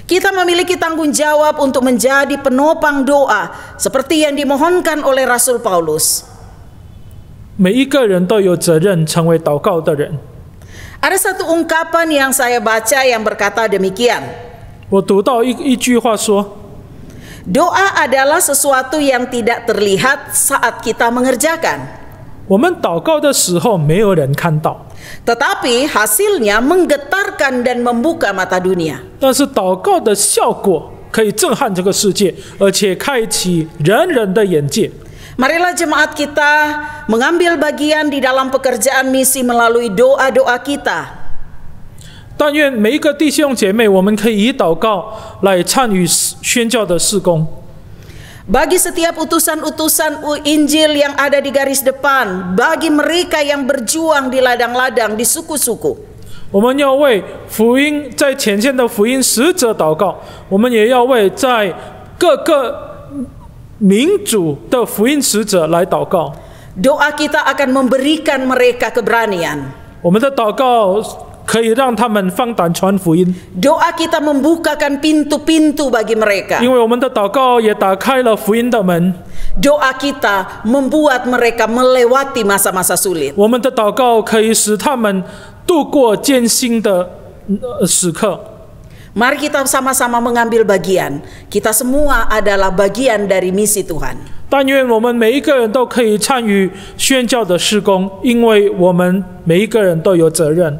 Kita memiliki tanggung jawab untuk menjadi penopang doa seperti yang dimohonkan oleh Rasul Paulus. 每一个人都有责任成为祷告的人。 Ada satu ungkapan yang saya baca yang berkata demikian. 我读到一句话说， Doa adalah sesuatu yang tidak terlihat saat kita mengerjakan. 我们祷告的时候没有人看到， Tetapi hasilnya menggetarkan dan membuka mata dunia. 但是祷告的效果可以震撼这个世界，而且开启人人的眼界。 Marilah jemaat kita mengambil bagian di dalam pekerjaan misi melalui doa-doa kita. 但愿每一个弟兄姐妹，我们可以以祷告来参与宣教的事工。 Bagi setiap utusan-utusan Injil yang ada di garis depan, bagi mereka yang berjuang di ladang-ladang, di suku-suku. 我们要为福音在前线的福音使者祷告，我们也要为在各个民族的福音使者来祷告。 Doa kita akan memberikan mereka keberanian. 我们的祷告可以让他们放胆传福音， Doa kita membukakan pintu-pintu bagi mereka. 因为我们的祷告也打开了福音的门。 Doa kita membuat mereka melewati masa-masa sulit. 我们的祷告可以使他们度过艰辛的时刻。 Mari kita sama-sama mengambil bagian. Kita semua adalah bagian dari misi Tuhan. 但愿我们每一个人都可以参与宣教的事工，因为我们每一个人都有责任。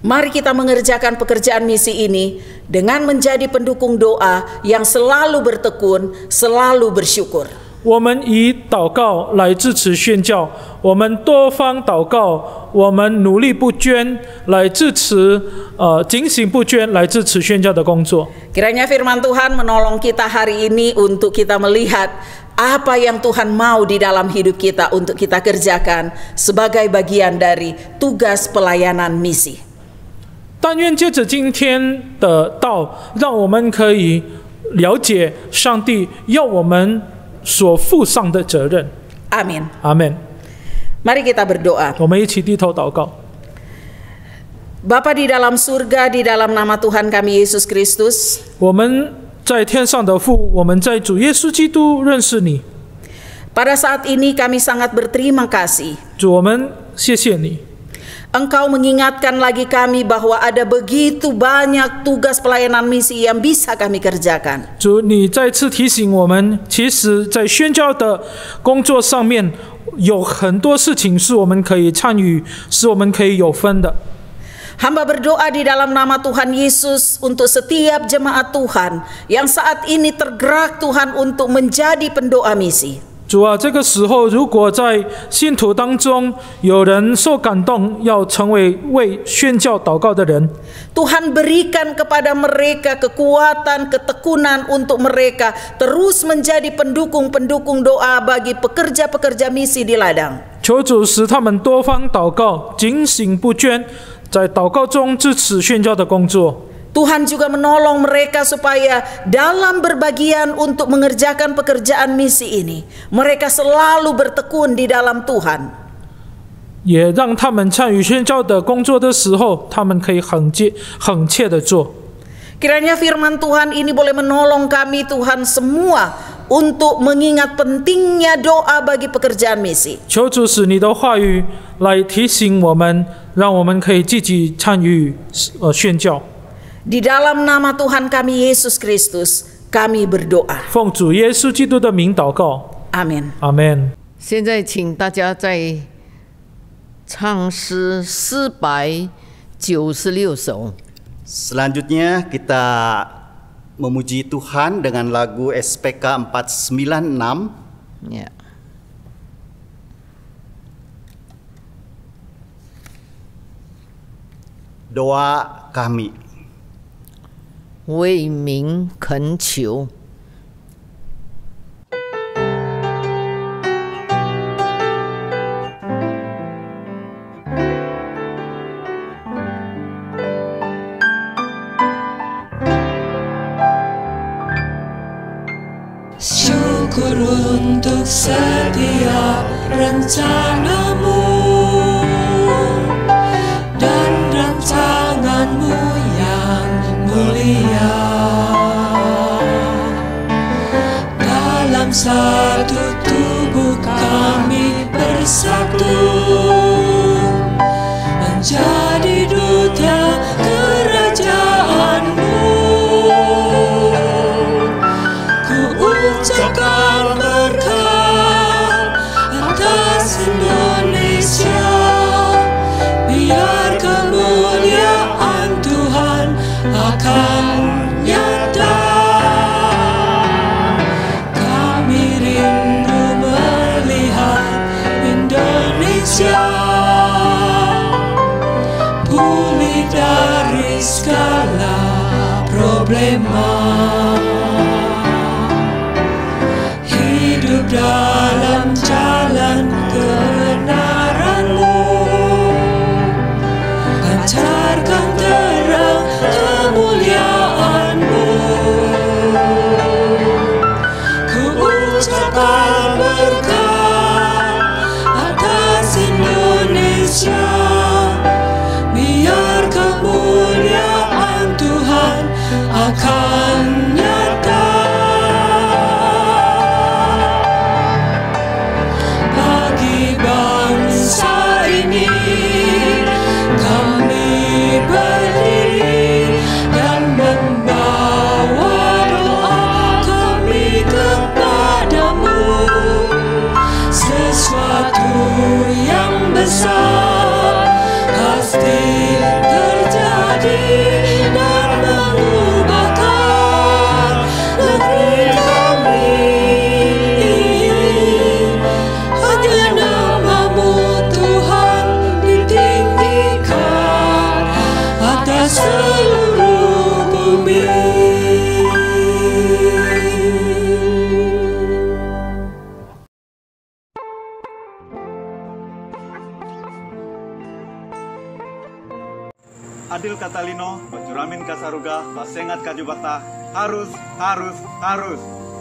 Mari kita mengerjakan pekerjaan misi ini dengan menjadi pendukung doa yang selalu bertekun, selalu bersyukur. 我们以祷告来支持宣教，我们多方祷告，我们努力不捐来支持警醒不捐来支持宣教的工作。 Kiranya firman Tuhan menolong kita hari ini untuk kita melihat apa yang Tuhan mau di dalam hidup kita untuk kita kerjakan sebagai bagian dari tugas pelayanan misi. 但愿借着今天的道，让我们可以了解上帝要我们所负上的责任。 Amin. 阿们。 Mari kita berdoa. 我们一起低头祷告。 Bapa di dalam surga, di dalam nama Tuhan kami Yesus Kristus, 我们在天上的父，我们在主耶稣基督认识你。 pada saat ini kami sangat berterima kasih. 主，我们谢谢你。 Engkau mengingatkan lagi kami bahwa ada begitu banyak tugas pelayanan misi yang bisa kami kerjakan. 主，你再次提醒我们，其实在宣教的工作上面，有很多事情是我们可以参与，是我们可以有分的。 Hamba berdoa di dalam nama Tuhan Yesus untuk setiap jemaat Tuhan yang saat ini tergerak Tuhan untuk menjadi pendoa misi. 主啊，这个时候，如果在信徒当中有人受感动，要成为为宣教祷告的人， Tuhan berikan kepada mereka kekuatan, ketekunan untuk mereka terus menjadi pendukung-pendukung doa bagi pekerja-pekerja misi di ladang. 求主使他们多方祷告，警醒不捐，在祷告中支持宣教的工作。 Tuhan juga menolong mereka supaya dalam berbagian untuk mengerjakan pekerjaan misi ini, mereka selalu bertekun di dalam Tuhan. 也让他们参与宣教的工作的时候，他们可以恳切的做。 Kiranya firman Tuhan ini boleh menolong kami Tuhan semua untuk mengingat pentingnya doa bagi pekerjaan misi. 求主使你的话语来提醒我们，让我们可以积极参与宣教。 Di dalam nama Tuhan kami Yesus Kristus, kami berdoa. 奉主耶稣基督的名祷告， Amin. 阿门。现在请大家在唱诗496首。 Selanjutnya kita memuji Tuhan dengan lagu SPK 496. Ya. Doa kami. 为民恳求。 Syukur untuk setiap rencanamu dan rancanganmu yang mulia. Dalam satu tubuh kami bersatu menjadi duta kerajaanmu. Ucapkan berkat atas Indonesia, biar kemuliaan Tuhan akan nyata. Kami rindu melihat Indonesia pulih dari segala problema. Hidup dalam jalan kebenaran-Mu, pancarkan terang kemuliaan-Mu. Ku ucapkan berkat atas Indonesia, biar kemuliaan Tuhan akan nyata. Bangsa ini kami berdiri dan membawa doa kami kepadamu. Sesuatu yang besar pasti terjadi dan mengubahkan negeri kami. Seluruh bumi. Adil Katalino, Bajuramin Kasaruga, Basengat Kajubata, harus.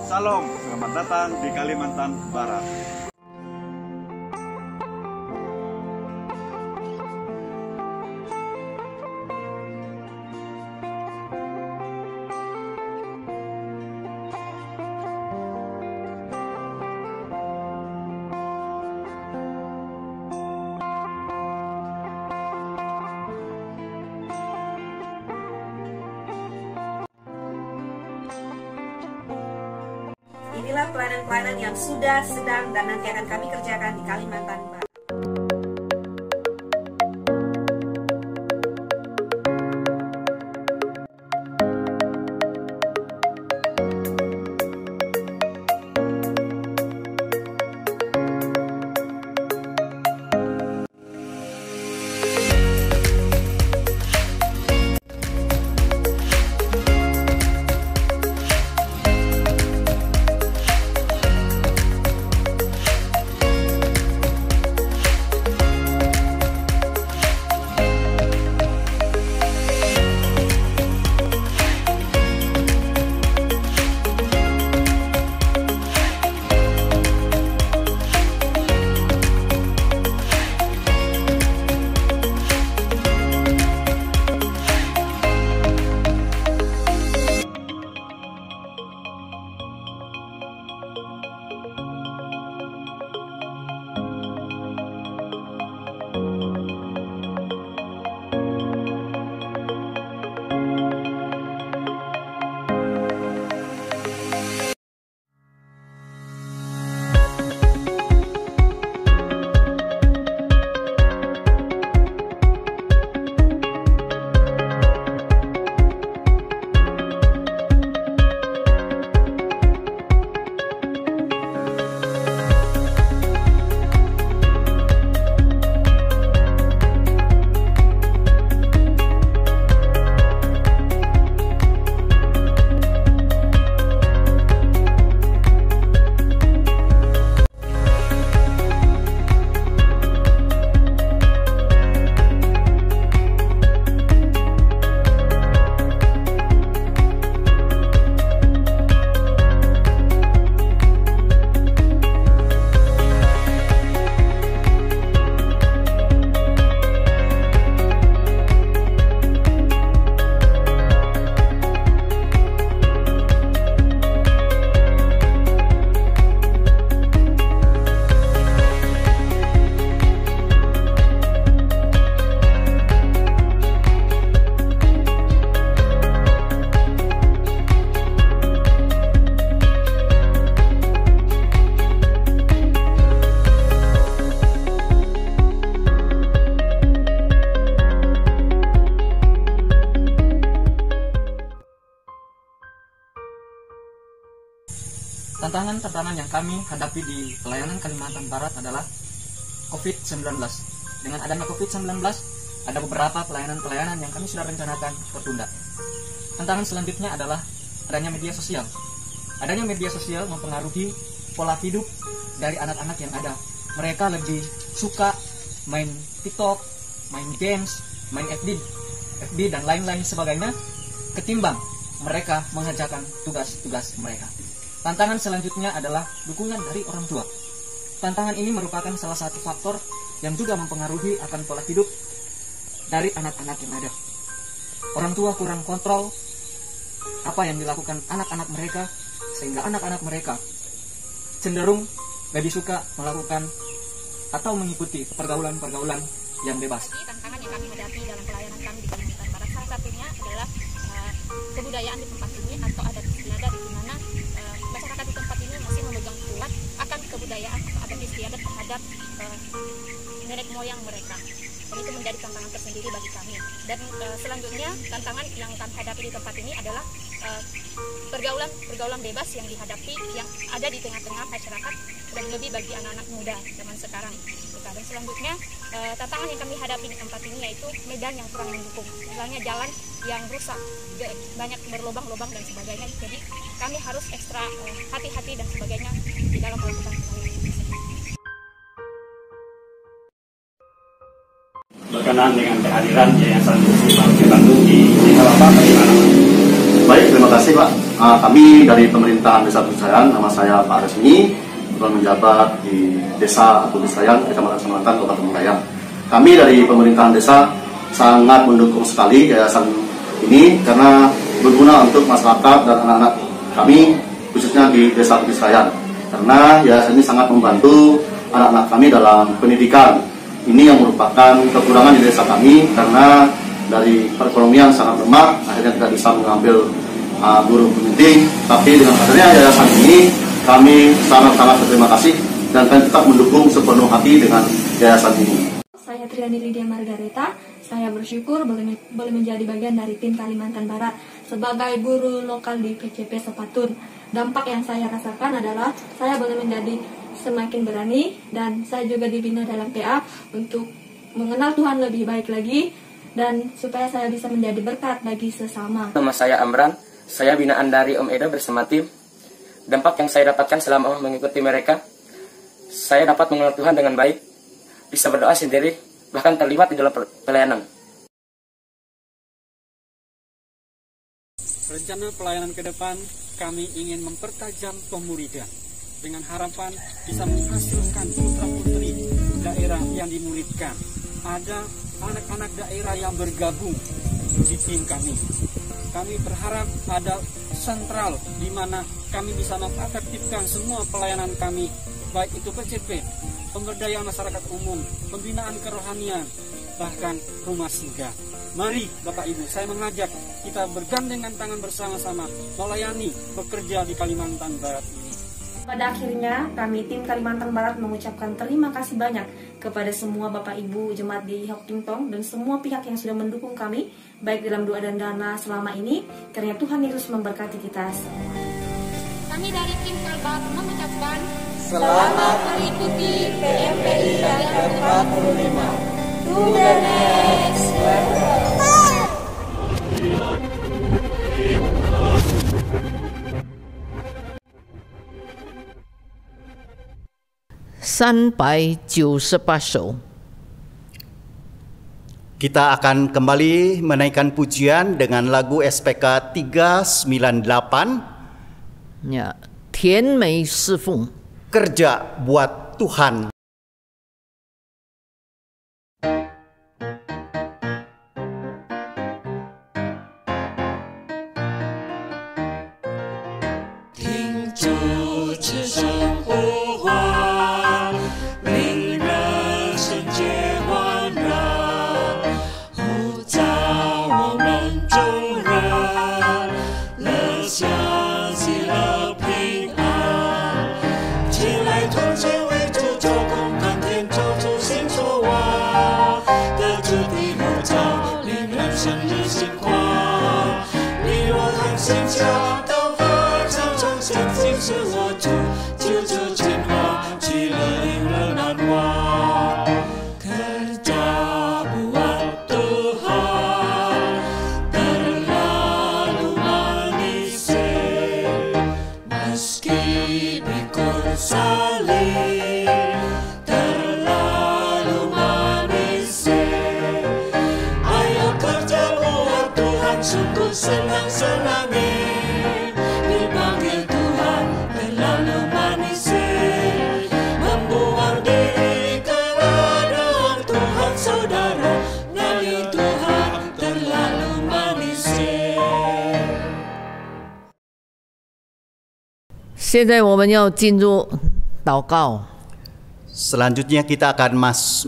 Salam, selamat datang di Kalimantan Barat. Inilah pelayanan-pelayanan yang sudah, sedang, dan nanti akan kami kerjakan di Kalimantan Barat. Tantangan yang kami hadapi di pelayanan Kalimantan Barat adalah COVID-19. Dengan adanya COVID-19, ada beberapa pelayanan-pelayanan yang kami sudah rencanakan tertunda. Tantangan selanjutnya adalah adanya media sosial. Adanya media sosial mempengaruhi pola hidup dari anak-anak yang ada. Mereka lebih suka main TikTok, main games, main FB dan lain-lain sebagainya, ketimbang mereka mengerjakan tugas-tugas mereka. Tantangan selanjutnya adalah dukungan dari orang tua. Tantangan ini merupakan salah satu faktor yang juga mempengaruhi akan pola hidup dari anak-anak yang ada. Orang tua kurang kontrol apa yang dilakukan anak-anak mereka, sehingga anak-anak mereka cenderung lebih suka melakukan atau mengikuti pergaulan-pergaulan yang bebas. Tantangan yang kami hadapi dalam pelayanan kami di Kalimantan Barat salah satunya adalah kebudayaan di tempat ini atau adat istiadat, di mana masyarakat di tempat ini masih memegang kuat akan kebudayaan atau adat istiadat terhadap nenek moyang mereka. Dan itu menjadi tantangan tersendiri bagi kami. Dan selanjutnya tantangan yang kami hadapi di tempat ini adalah pergaulan bebas yang dihadapi, yang ada di tengah-tengah masyarakat, dan lebih bagi anak-anak muda zaman sekarang. Dan selanjutnya tantangan yang kami hadapi di tempat ini yaitu medan yang kurang mendukung, misalnya jalan yang rusak, banyak berlubang-lubang dan sebagainya. Jadi kami harus ekstra hati-hati dan sebagainya di dalam melakukan pelayanan. Berkenaan dengan kehadiran Yayasan Kursi Bangkit Bandung di desa Bapak, bagaimana? Baik, terima kasih Pak. Kami dari pemerintahan Desa Pesayan, nama saya Pak Resmi, menjabat di Desa atau Pesayan, Kecamatan Semantan, Kabupaten Bengkayang. Kami dari pemerintahan desa sangat mendukung sekali yayasan ini karena berguna untuk masyarakat dan anak-anak kami, khususnya di Desa Pesayan. Karena yayasan ini sangat membantu anak-anak kami dalam pendidikan. Ini yang merupakan kekurangan di desa kami karena dari perekonomian sangat lemah, akhirnya tidak bisa mengambil guru pembimbing. Tapi dengan adanya yayasan ini, kami sangat-sangat berterima kasih dan kami tetap mendukung sepenuh hati dengan yayasan ini. Saya Triani Lydia Margareta. Saya bersyukur boleh menjadi bagian dari tim Kalimantan Barat sebagai guru lokal di PCP Sepatun. Dampak yang saya rasakan adalah saya boleh menjadi semakin berani dan saya juga dibina dalam PA untuk mengenal Tuhan lebih baik lagi dan supaya saya bisa menjadi berkat bagi sesama. Nama saya Amran, saya binaan dari Om Eda bersama tim. Dampak yang saya dapatkan selama mengikuti mereka, saya dapat mengenal Tuhan dengan baik, bisa berdoa sendiri, bahkan terlibat di dalam pelayanan. Rencana pelayanan ke depan, kami ingin mempertajam pemuridan dengan harapan bisa menghasilkan putra-putri daerah yang dimuridkan. Ada anak-anak daerah yang bergabung di tim kami. Kami berharap ada sentral di mana kami bisa mengaktifkan semua pelayanan kami, baik itu PCP, pemberdayaan masyarakat umum, pembinaan kerohanian, bahkan rumah singgah. Mari Bapak Ibu, saya mengajak kita bergandengan tangan bersama-sama melayani bekerja di Kalimantan Barat ini. Pada akhirnya, kami tim Kalimantan Barat mengucapkan terima kasih banyak kepada semua Bapak Ibu jemaat di Hoktingtong dan semua pihak yang sudah mendukung kami, baik dalam doa dan dana selama ini, karena Tuhan Yesus memberkati kita semua. Kami dari tim Kalbar mengucapkan selamat mengikuti PMPI yang ke-45. To the next level. Kita akan kembali menaikkan pujian dengan lagu SPK 398. Ya, 甜美侍奉， kerja buat Tuhan. 现在我们要进入祷告。 Selanjutnya kita akan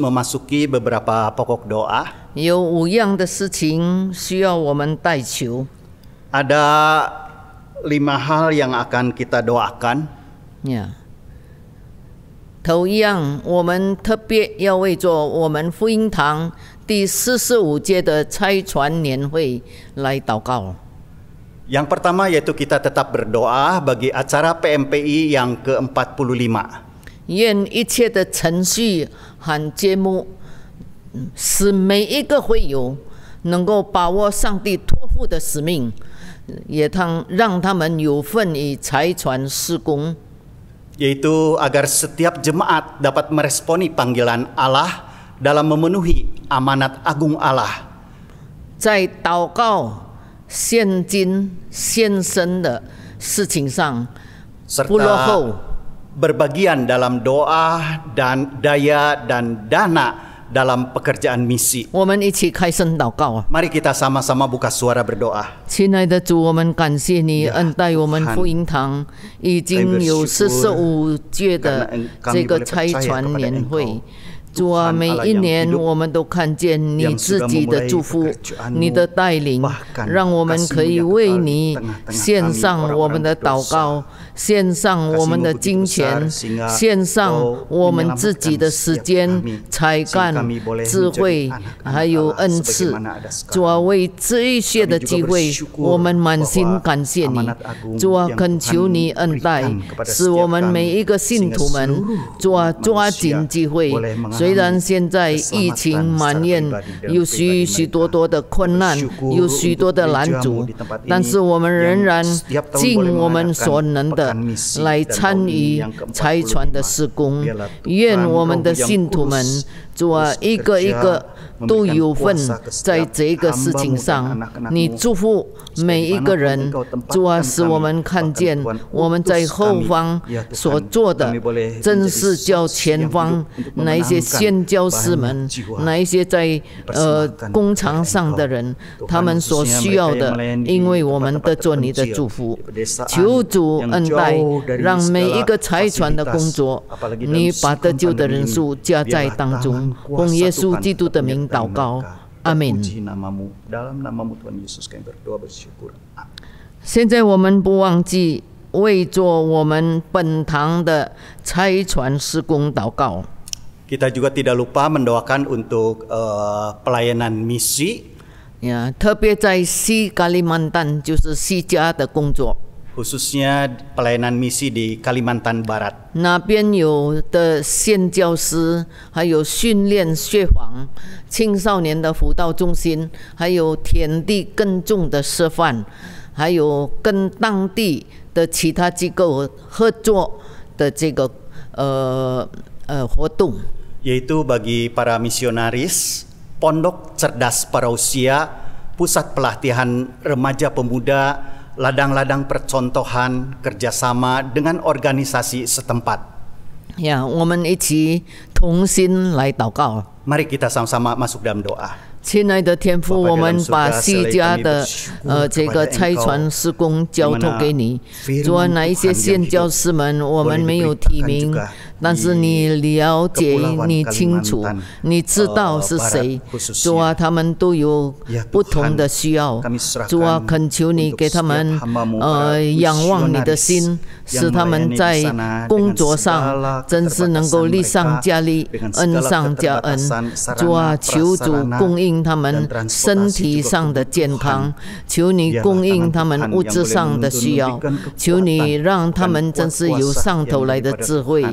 memasuki beberapa pokok doa. 有5样的事情需要我们代求。 Ada 5 hal yang akan kita doakan. 头一样，我们特别要为着我们福音堂第45届的拆船年会来祷告。 Yang pertama yaitu kita tetap berdoa bagi acara PMPI yang ke-45. 愿一切的程序和节目，使每一个会友能够把握上帝托付的使命，也让他们有份于拆船事工。 Yaitu agar setiap jemaat dapat meresponi panggilan Allah dalam memenuhi amanat agung Allah. 在祷告、献金、献身的事情上，不落后。 berbagian dalam doa dan daya dan dana dalam pekerjaan misi. 我们一起开声祷告。 Mari kita sama-sama buka suara berdoa. 亲爱的主，我们感谢你恩待我们福音堂，已经有45届的这个拆船年会。 主啊，每一年我们都看见你自己的祝福，你的带领，让我们可以为你献上我们的祷告，献上我们的金钱，献上我们自己的时间、才干、智慧，还有恩赐。主啊，为这一些的机会，我们满心感谢你。主啊，恳求你恩待，使我们每一个信徒们，主啊，抓紧机会。 虽然现在疫情蔓延，有许多的困难，有许多的拦阻，但是我们仍然尽我们所能的来参与拆船的事工。愿我们的信徒们，主啊，一个一个都有份在这个事情上。你祝福每一个人，主啊，使我们看见我们在后方所做的，真是叫前方那一些宣教士们，那一些在工厂上的人，他们所需要的，因为我们得着你的祝福。求主恩待，让每一个拆船的工作，你把得救的人数加在当中。奉耶稣基督的名祷告，阿门。现在我们不忘记为着我们本堂的拆船事工祷告。 Kita juga tidak lupa mendoakan untuk pelayanan misi. 特别在西加利曼丹，就是西加的工作。 Khususnya pelayanan misi di Kalimantan Barat. 那边有的宣教师，还有训练学房、青少年的辅导中心，还有田地耕种的示范，还有跟当地的其他机构合作的这个活动。 Yaitu bagi para misionaris, pondok cerdas parausia, pusat pelatihan remaja pemuda, ladang-ladang percontohan kerjasama dengan organisasi setempat. 我们一起同心来祷告。 Mari kita sama-sama masuk dalam doa. 亲爱的天父，我们把西家的这个拆船事工交托给你。主啊，哪一些宣教士们，我们没有提名，但是你了解，你清楚，你知道是谁。主啊，他们都有不同的需要。主啊，恳求你给他们仰望你的心，使他们在工作上真是能够力上加力，恩上加恩。主啊，求主供应 他们身体上的健康，求你供应他们物质上的需要，求你让他们真是有上头来的智慧，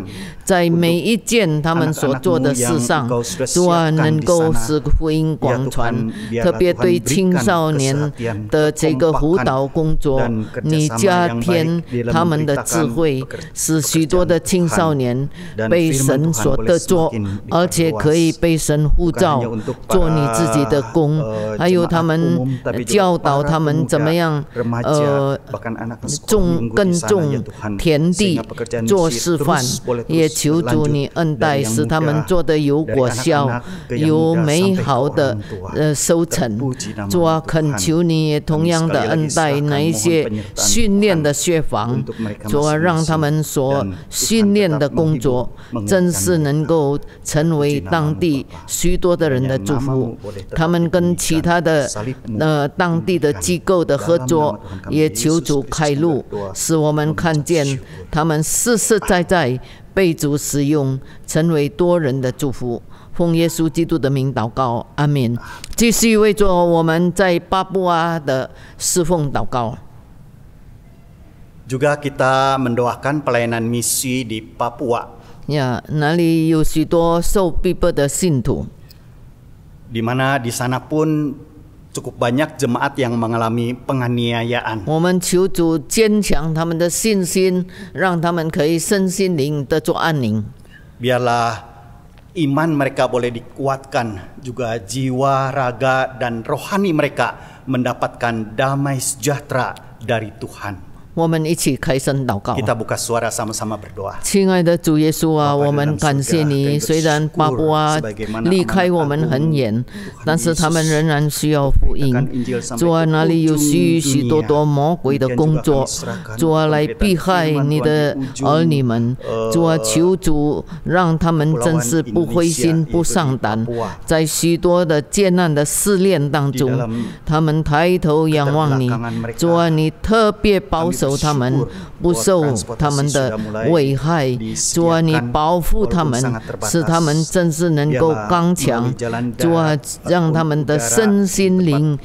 在每一件他们所做的事上，主啊，能够使福音广传，特别对青少年的这个辅导工作，你加添他们的智慧，使许多的青少年被神所得着，而且可以被神呼召做你自己的工，还有他们教导他们怎么样耕种田地做示范，也求主你恩待，使他们做得有果效，有美好的收成。主啊，恳求你也同样的恩待那一些训练的学房，主啊，让他们所训练的工作真是能够成为当地许多的人的祝福。他们跟其他的当地的机构的合作，也求主开路，使我们看见他们实实在在被主使用，成为多人的祝福。奉耶稣基督的名祷告，阿们。继续为着我们在巴布亚的侍奉祷告。Juga kita mendoakan pelayanan misi di Papua. 呀，那里有许多受逼迫的信徒。Di mana di sana pun cukup banyak jemaat yang mengalami penganiayaan. 我们求主坚强他们的信心，让他们可以身心灵得着安宁。Biarlah iman mereka boleh dikuatkan, juga jiwa, raga, dan rohani mereka mendapatkan damai sejahtera dari Tuhan. 我们一起开声祷告。 Kita buka suara sama-sama berdoa. 亲爱的主耶稣啊，我们感谢你。虽然巴布亚离开我们很远，但是他们仍然需要福音。主啊，那里有许多魔鬼的工作，主啊，来逼害你的儿女们。主啊，求主让他们真是不灰心不丧胆，在许多的艰难的试炼当中，他们抬头仰望你。主啊，你特别保守他们，不受他们的危害。主啊，你保护他们，使他们真是能够刚强。主啊，让他们的身心灵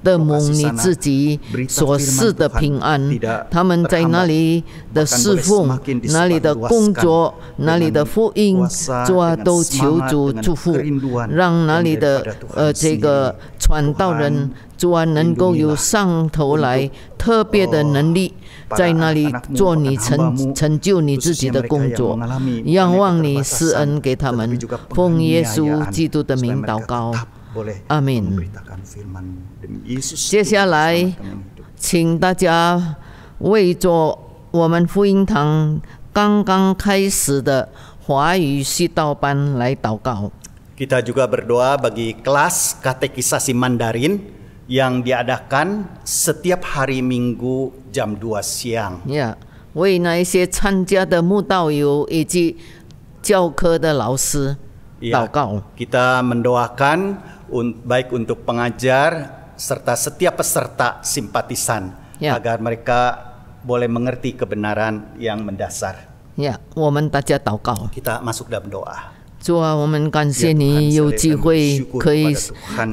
的蒙你自己所赐的平安。他们在那里的侍奉，那里的工作，那里的福音，主啊，都求主祝福，让那里的这个传道人，主啊，能够有上头来特别的能力，在那里做你成就你自己的工作，仰望你施恩给他们。奉耶稣基督的名祷告，阿们。接下来，请大家为着我们福音堂刚刚开始的华语系道班来祷告。 Kita juga berdoa bagi kelas katekisasi Mandarin yang diadakan setiap hari Minggu jam 2 siang. 为那一些参加的慕道友以及教科的老师祷告。 Kita mendoakan baik untuk pengajar serta setiap peserta simpatisan agar mereka boleh mengerti kebenaran yang mendasar. 我们大家祷告。 Kita masuk dalam doa. 主啊，我们感谢你有机会可以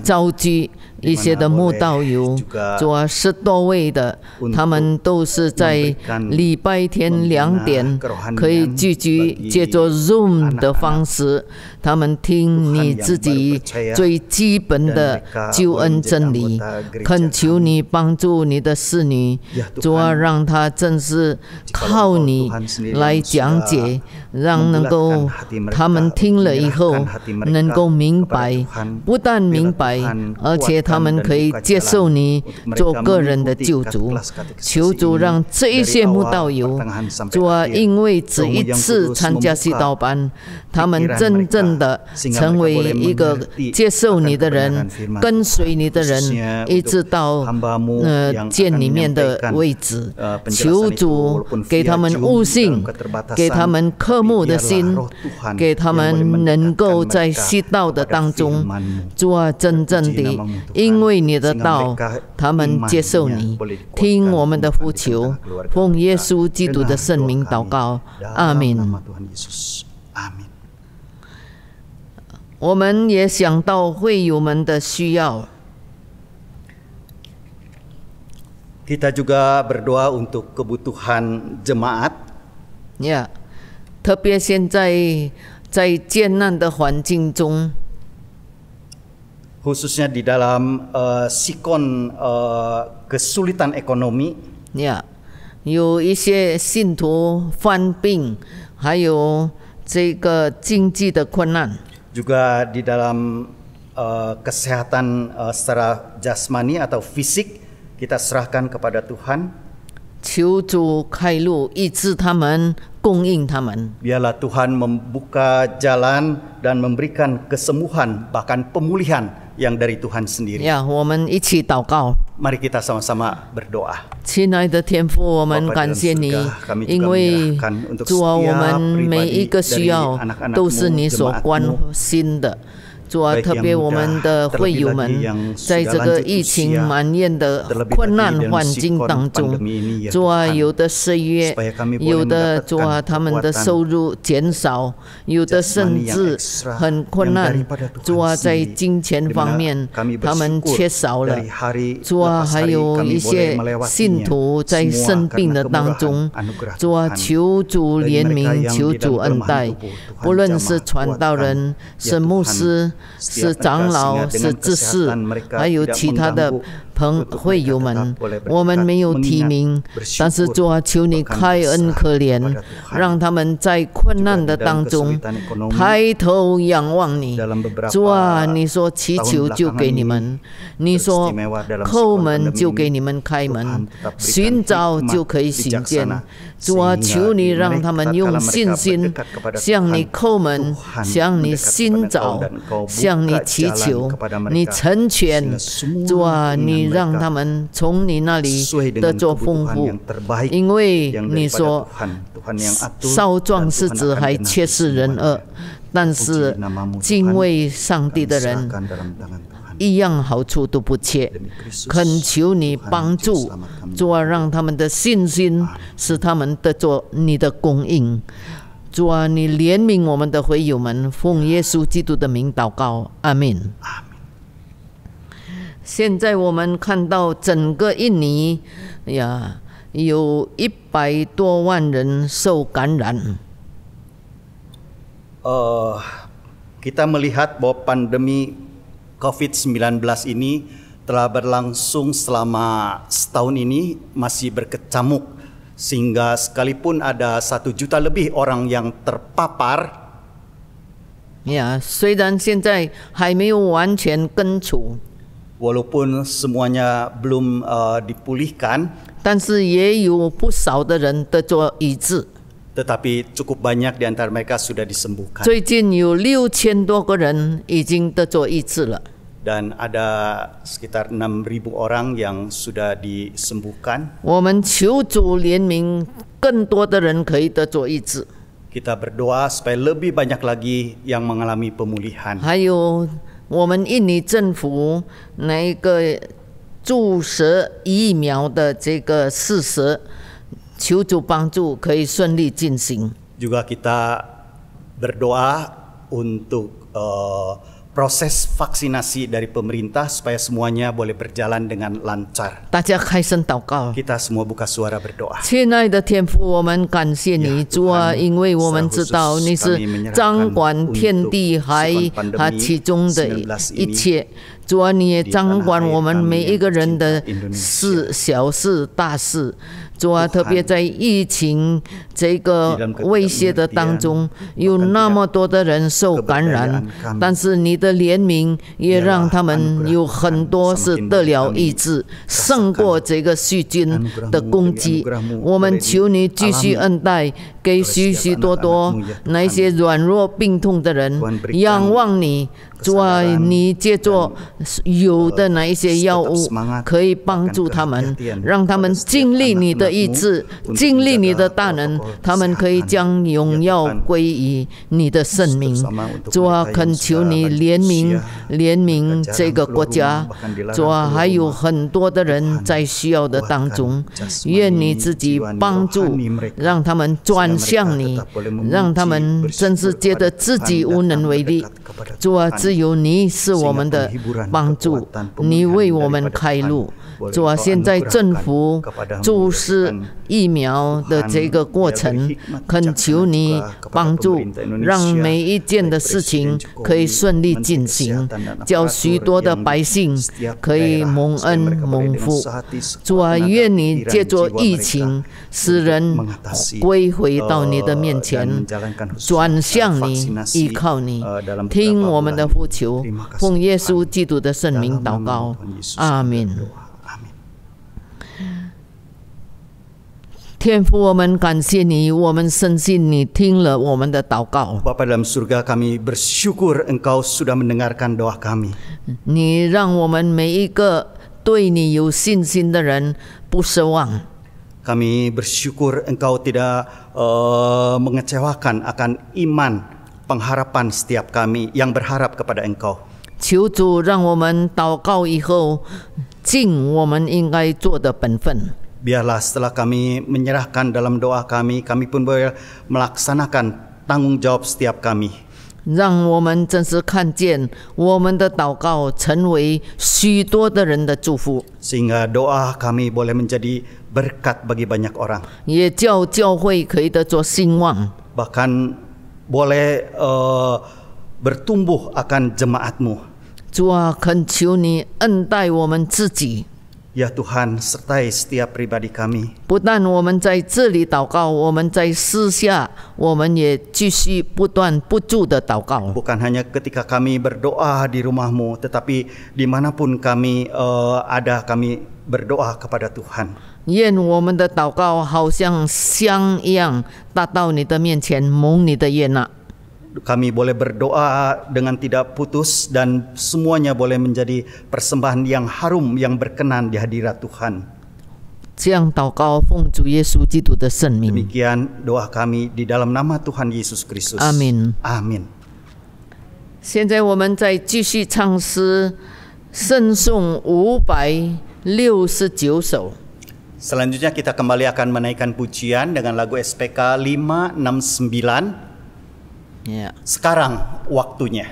召集一些的慕道友，主啊，10多位的，他们都是在礼拜天2点可以聚集，借着 Zoom 的方式，他们听你自己最基本的救恩真理。恳求你帮助你的侍女，主啊，让她真是靠你来讲解，让能够他们听了以后能够明白，不但明白，而且他们可以接受你做个人的救主。求主让这一些慕道友，主啊，因为只一次参加系道班，他们真正的成为一个接受你的人，跟随你的人，一直到监里面的位置。求主给他们悟性，给他们渴慕的心，给他们能够在系道的当中，主啊，真正的因为你的道，他们接受你，听我们的呼求，奉耶稣基督的圣名祷告，阿们。我们也想到会友们的需要。 Kita juga berdoa untuk kebutuhan jemaat. 特别现在在艰难的环境中， khususnya di dalam sikon kesulitan ekonomi. 有一些信徒患病，还有这个经济的困难。 Juga di dalam kesehatan secara jasmani atau fisik kita serahkan kepada Tuhan. 求主开路，医治他们，供应他们。 Biarlah Tuhan membuka jalan dan memberikan kesembuhan bahkan pemulihan yang dari Tuhan sendiri. 呀，我们一起祷告。 Mari kita sama-sama berdoa. 亲爱的天父，我们感谢你，因为主啊，我们每一个需要都是你所关心的。 主啊，特别我们的会友们，在这个疫情蔓延的困难环境当中，主啊，有的失业，有的主啊，他们的收入减少，有的甚至很困难。主啊，在金钱方面，他们缺少了。主啊，还有一些信徒在生病的当中，主啊，求主怜悯，求主恩待，不论是传道人，是牧师。 是长老，是执事，还有其他的会友们，我们没有提名，但是主啊，求你开恩可怜，让他们在困难的当中抬头仰望你。主啊，你说祈求就给你们，你说叩门就给你们开门，寻找就可以寻见。主啊，求你让他们用信心向你叩门，向你寻找，向你祈求，你成全。主啊，你让他们从你那里得着丰富，因为你说少壮士子还缺失人恶，但是敬畏上帝的人一样好处都不缺。恳求你帮助，主啊，让他们的信心使他们得着你的供应。主啊，你怜悯我们的会友们，奉耶稣基督的名祷告，阿们。现在我们看到整个印尼呀，有100多万人受感染。Kita melihat bahwa pandemi COVID-19 ini telah berlangsung selama setahun ini, masih berkecamuk, sehingga sekalipun ada 1 juta lebih orang yang terpapar. 呀，虽然现在还没有完全根除。 Walaupun semuanya belum dipulihkan, 但是也有不少的人得着医治。 tetapi cukup banyak di antara mereka sudah disembuhkan. 最近有6000多个人已经得着医治了。 Dan ada sekitar 6.000 orang yang sudah disembuhkan. 我们求主怜悯，更多的人可以得着医治。 Kita berdoa supaya lebih banyak lagi yang mengalami pemulihan. 还有我们印尼政府那个注射疫苗的这个事实，求主帮助可以顺利进行。 Juga kita berdoa untuk proses vaksinasi dari pemerintah supaya semuanya boleh berjalan dengan lancar. 大家开声祷告。 Kita semua buka suara berdoa. 亲爱的天父，我们感谢你，主啊，因为我们知道你是掌管天地海和其中的一切。主啊，你也掌管我们每一个人的事、小事、大事。 主啊，特别在疫情这个威胁的当中，有那么多的人受感染，但是你的怜悯也让他们有很多是得了医治，胜过这个细菌的攻击。我们求你继续恩待，给许许多多那些软弱病痛的人仰望你。 主啊，你借着有的那一些药物，可以帮助他们，让他们经历你的医治，经历你的大能，他们可以将荣耀归于你的圣名。主啊，恳求你怜悯这个国家。主啊，还有很多的人在需要的当中，愿你自己帮助，让他们转向你，让他们真是觉得自己无能为力。主啊， 只有你是我们的帮助，你为我们开路。主啊，现在政府注射疫苗的这个过程，恳求你帮助，让每一件的事情可以顺利进行，叫许多的百姓可以蒙恩蒙福。主啊，愿你借着疫情，使人归回到你的面前，转向你，依靠你，听我们的呼求。 奉耶稣基督的圣名祷告，阿门。天父，我们感谢你，我们深信你听了我们的祷告。 Bapa dalam surga, kami bersyukur Engkau sudah mendengarkan doa kami. 你让我们每一个对你有信心的人不失望。 Kami bersyukur Engkau tidak mengecewakan akan iman, pengharapan setiap kami yang berharap kepada Engkau. 求主让我们祷告以后尽我们应该做的本分。 Biarlah setelah kami menyerahkan dalam doa kami, kami pun boleh melaksanakan tanggung jawab setiap kami. 让我们真是看见我们的祷告成为许多的人的祝福， Sehingga doa kami boleh menjadi berkat bagi banyak orang. 也叫教会可以得着兴旺。 Bahkan boleh bertumbuh akan jemaat-Mu. 主啊，恳求你恩待我们自己。 Ya Tuhan, sertai setiap pribadi kami. 不但我们在这里祷告，我们在私下，我们也继续不断不住的祷告。 Bukan hanya ketika kami berdoa di rumah-Mu, tetapi dimanapun kami ada, kami berdoa kepada Tuhan. 愿我们的祷告好像香一样，达到你的面前，蒙你的悦纳。 Kami boleh berdoa dengan tidak putus dan semuanya boleh menjadi persembahan yang harum, yang berkenan di hadirat Tuhan. 这样祷告，奉主耶稣基督的圣名。 Demikian doa kami di dalam nama Tuhan Yesus Kristus. Amin. Amin. 现在我们再继续唱诗，圣颂569首。 Selanjutnya kita kembali akan menaikkan pujian dengan lagu SPK 569. Ya. Sekarang waktunya.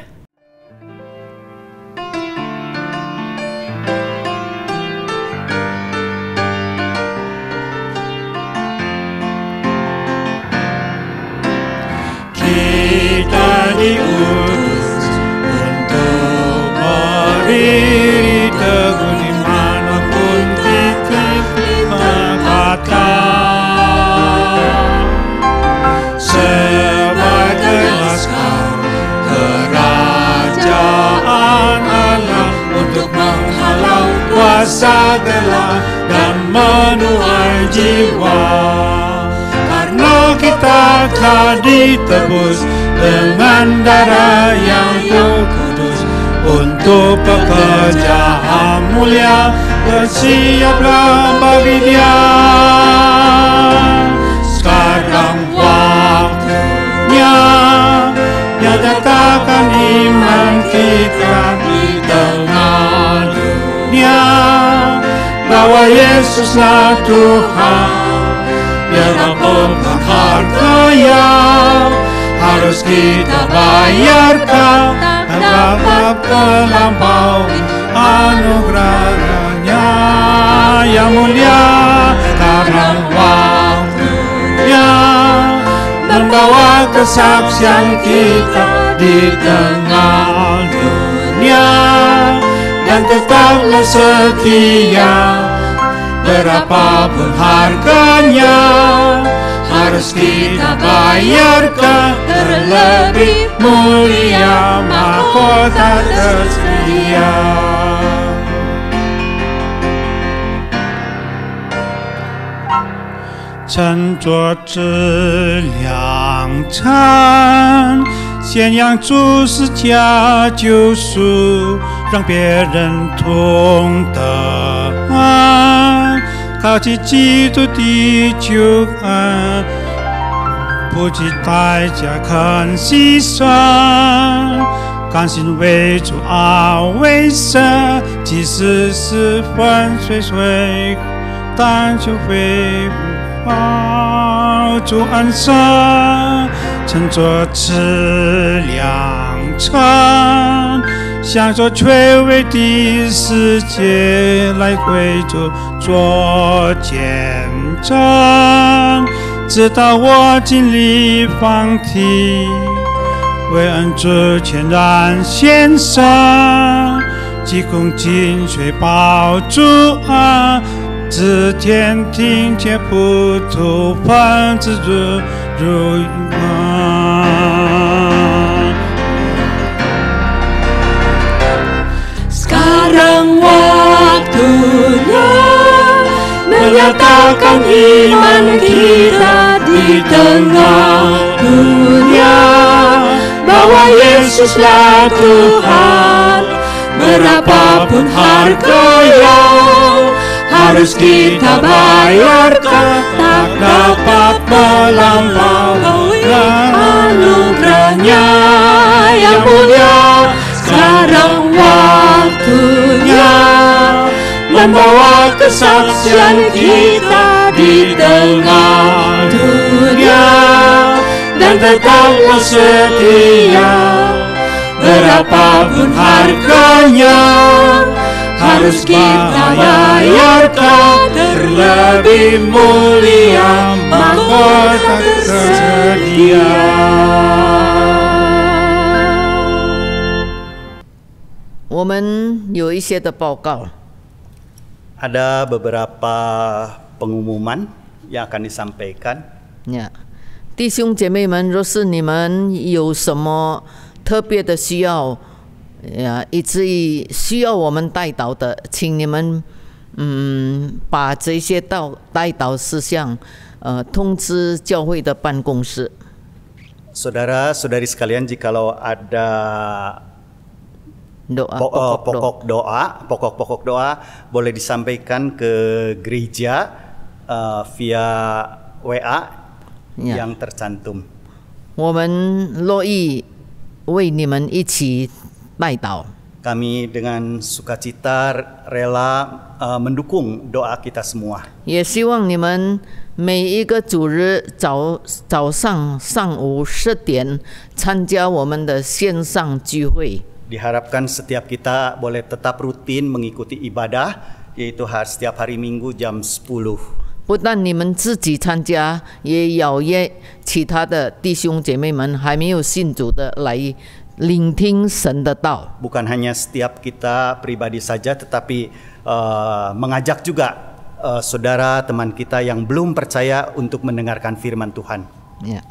Kita diutus untuk berdiri teguh dimanapun kita tempatkan. Sebagai laskar kerajaan Allah untuk menghalau kuasa gelap dan menuai jiwa. Karena kita telah ditebus dengan darah yang kudus untuk pekerjaan mulia, bersiaplah bagi Dia. Sekarang waktunya nyatakan iman kita di tengah dunia bahwa Yesuslah Tuhan. Biarpun harganya harus kita bayarkan, dapat melampaui anugerahnya yang mulia. Karena waktunya membawa kesaksian kita di tengah dunia, dan tetaplah setia. Berapapun harganya harus kita bayarkan, terlebih mulia mahkota tersedia. "乘着质量产，宣扬主是家救赎，让别人同得安，靠近基督的救恩，不计代价肯牺牲，甘心为主而为神，即使是粉碎碎，但就会报主安生。乘着质量产，向着垂危的世界来为主做见证，直到我经历放题，为恩主全然献身，急功近随保主恩，指天听见普渡分子如云。Sekarang waktunya menyatakan nyatakan iman kita di tengah dunia, bahwa Yesuslah Tuhan. Berapapun harga yang harus kita bayarkan, tak dapat melampaui anugerahnya yang mulia. Sekarang waktunya membawa kesaksian kita di tengah dunia, dan tetaplah setia. Berapapun harganya harus kita bayarkan, terlebih mulia mahkota tersedia. Ada beberapa pengumuman yang akan disampaikan. Ya, 弟兄姐妹们，若是你们有什么特别的需要，以至于需要我们代祷的，请你们把这些代祷事项通知教会的办公室。Saudara-saudari sekalian, jikalau ada pokok-pokok doa boleh disampaikan ke gereja via WA yang tercantum. 我们乐意为你们一起代祷。 Kami dengan sukacita rela mendukung doa kita semua. 也希望你们每一个主日早上上午10点参加我们的线上聚会。 Diharapkan setiap kita boleh tetap rutin mengikuti ibadah, yaitu setiap hari Minggu jam 10. 不但你们自己参加，也邀约其他的弟兄姐妹们还没有信主的来聆听神的道。 Bukan hanya setiap kita pribadi saja, tetapi mengajak juga saudara teman kita yang belum percaya untuk mendengarkan firman Tuhan. Ya,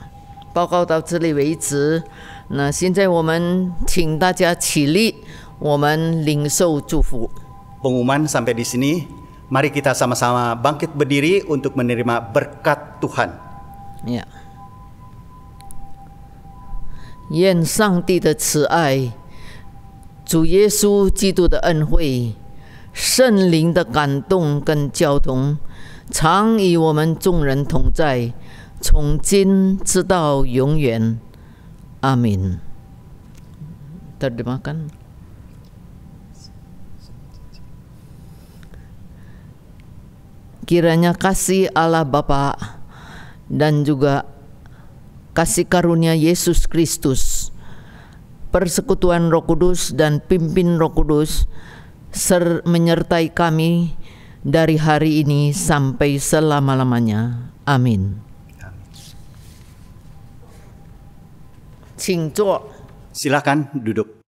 报告到这里为止。那现在我们请大家起立，我们领受祝福。 Pengumuman sampai di sini. Mari kita sama-sama bangkit berdiri untuk menerima berkat Tuhan. Ya. 愿上帝的慈爱、主耶稣基督的恩惠、圣灵的感动跟交通，常与我们众人同在，从今直到永远。阿明。Terjemahkan. Kiranya kasih Allah Bapa dan juga kasih karunia Yesus Kristus, persekutuan Roh Kudus dan pimpin Roh Kudus menyertai kami dari hari ini sampai selama-lamanya. Amin. Silakan duduk.